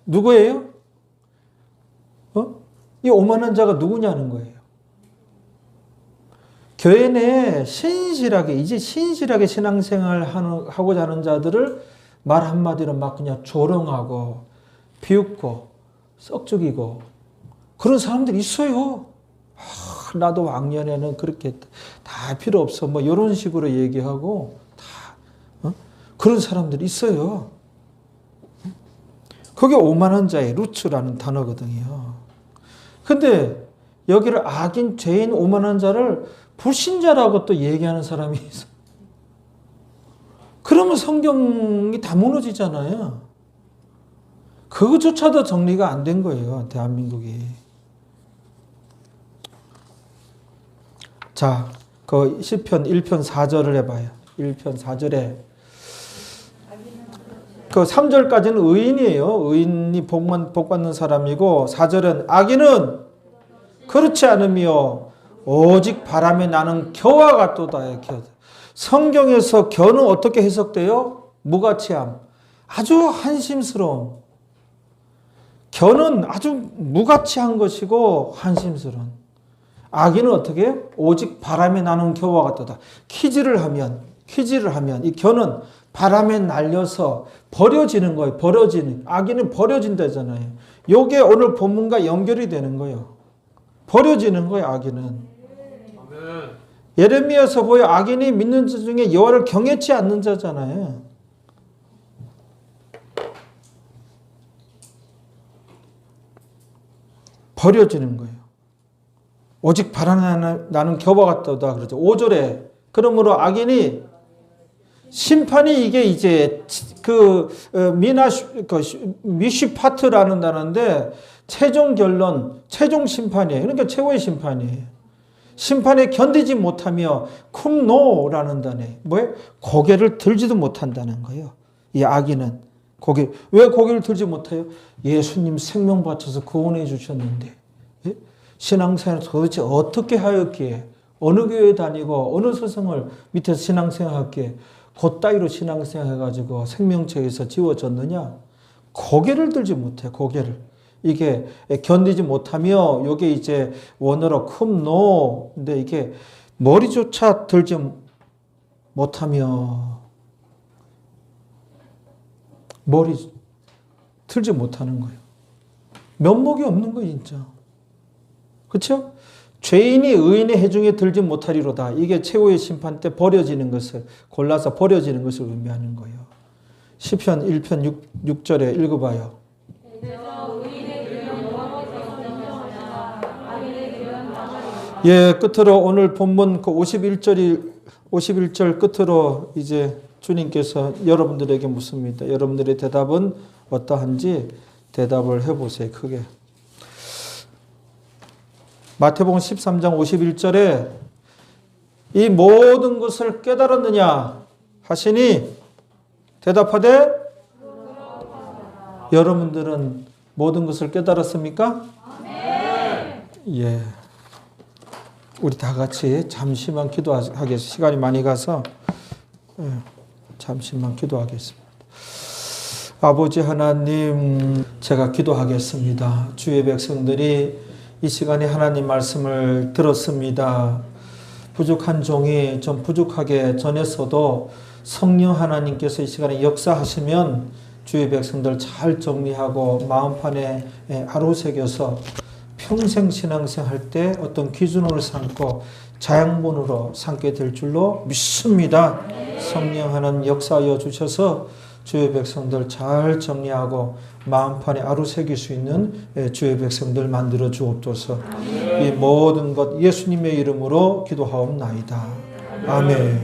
누구예요? 이 오만한 자가 누구냐는 거예요. 교회 내에 이제 신실하게 신앙생활 하고자 하는 자들을 말 한마디로 막 그냥 조롱하고 비웃고 썩죽이고 그런 사람들이 있어요. 나도 왕년에는 그렇게 다 필요 없어. 뭐 이런 식으로 얘기하고 다 그런 사람들이 있어요. 그게 오만한 자의 루츠라는 단어거든요. 근데 여기를 악인, 죄인, 오만한 자를 불신자라고 또 얘기하는 사람이 있어. 그러면 성경이 다 무너지잖아요. 그것조차도 정리가 안 된 거예요, 대한민국이. 자, 그 시편 1편 4절을 해봐요. 1편 4절에 그 3절까지는 의인이에요. 의인이 복 받는 사람이고 4절은 악인은 그렇지 않으며 오직 바람에 나는 겨와 같도다. 겨. 성경에서 겨는 어떻게 해석돼요? 무가치함. 아주 한심스러움. 겨는 아주 무가치한 것이고 한심스러운. 악인은 어떻게 해요? 오직 바람에 나는 겨와 같도다. 퀴즈를 하면 이 겨는 바람에 날려서 버려지는 거예요. 악인은 버려진다잖아요. 요게 오늘 본문과 연결이 되는 거예요. 버려지는 거예요, 악인은. 아멘. 예레미야서 보여 악인이 믿는 자 중에 여호와를 경외치 않는 자잖아요. 버려지는 거예요. 오직 바람에 나는 겨와 같도다 그러죠. 5절에 그러므로 악인이 심판이 이게 이제 미슈파트라는 단어인데 최종 결론, 최종 심판이에요. 그러니까 최후의 심판이에요. 심판에 견디지 못하며 쿰노라는 단어예요. 뭐예요? 고개를 들지도 못한다는 거예요. 이 악인은 왜 고개를 들지 못해요? 예수님 생명 바쳐서 구원해 주셨는데 신앙생활을 도대체 어떻게 하였기에 어느 교회 다니고 어느 스승을 밑에서 신앙생활했기에 그따위로 신앙생활 해가지고 생명체에서 지워졌느냐? 고개를 들지 못해. 고개를. 이게 견디지 못하며 이게 이제 원어로 쿰노. 근데 이게 머리조차 들지 못하며 머리 들지 못하는 거예요. 면목이 없는 거예요, 진짜. 그렇죠? 죄인이 의인의 해중에 들지 못하리로다. 이게 최후의 심판 때 골라서 버려지는 것을 의미하는 거예요. 시편 1편 6절에 읽어봐요. 예, 끝으로 오늘 본문 그 51절 끝으로 이제 주님께서 여러분들에게 묻습니다. 여러분들의 대답은 어떠한지 대답을 해보세요. 크게. 마태복음 13장 51절에 이 모든 것을 깨달았느냐 하시니 대답하되 여러분들은 모든 것을 깨달았습니까? 예. 우리 다 같이 잠시만 기도하겠습니다. 시간이 많이 가서 잠시만 기도하겠습니다. 아버지 하나님, 제가 기도하겠습니다. 주의 백성들이 이 시간에 하나님 말씀을 들었습니다. 부족한 종이 좀 부족하게 전했어도 성령 하나님께서 이 시간에 역사하시면 주의 백성들 잘 정리하고 마음판에 아로새겨서 평생 신앙생활 때 어떤 기준으로 삼고 자양분으로 삼게 될 줄로 믿습니다. 성령 하나님 역사하여 주셔서 주의 백성들 잘 정리하고 마음판에 아로새길 수 있는 주의 백성들 만들어 주옵소서. 이 모든 것 예수님의 이름으로 기도하옵나이다. 아멘.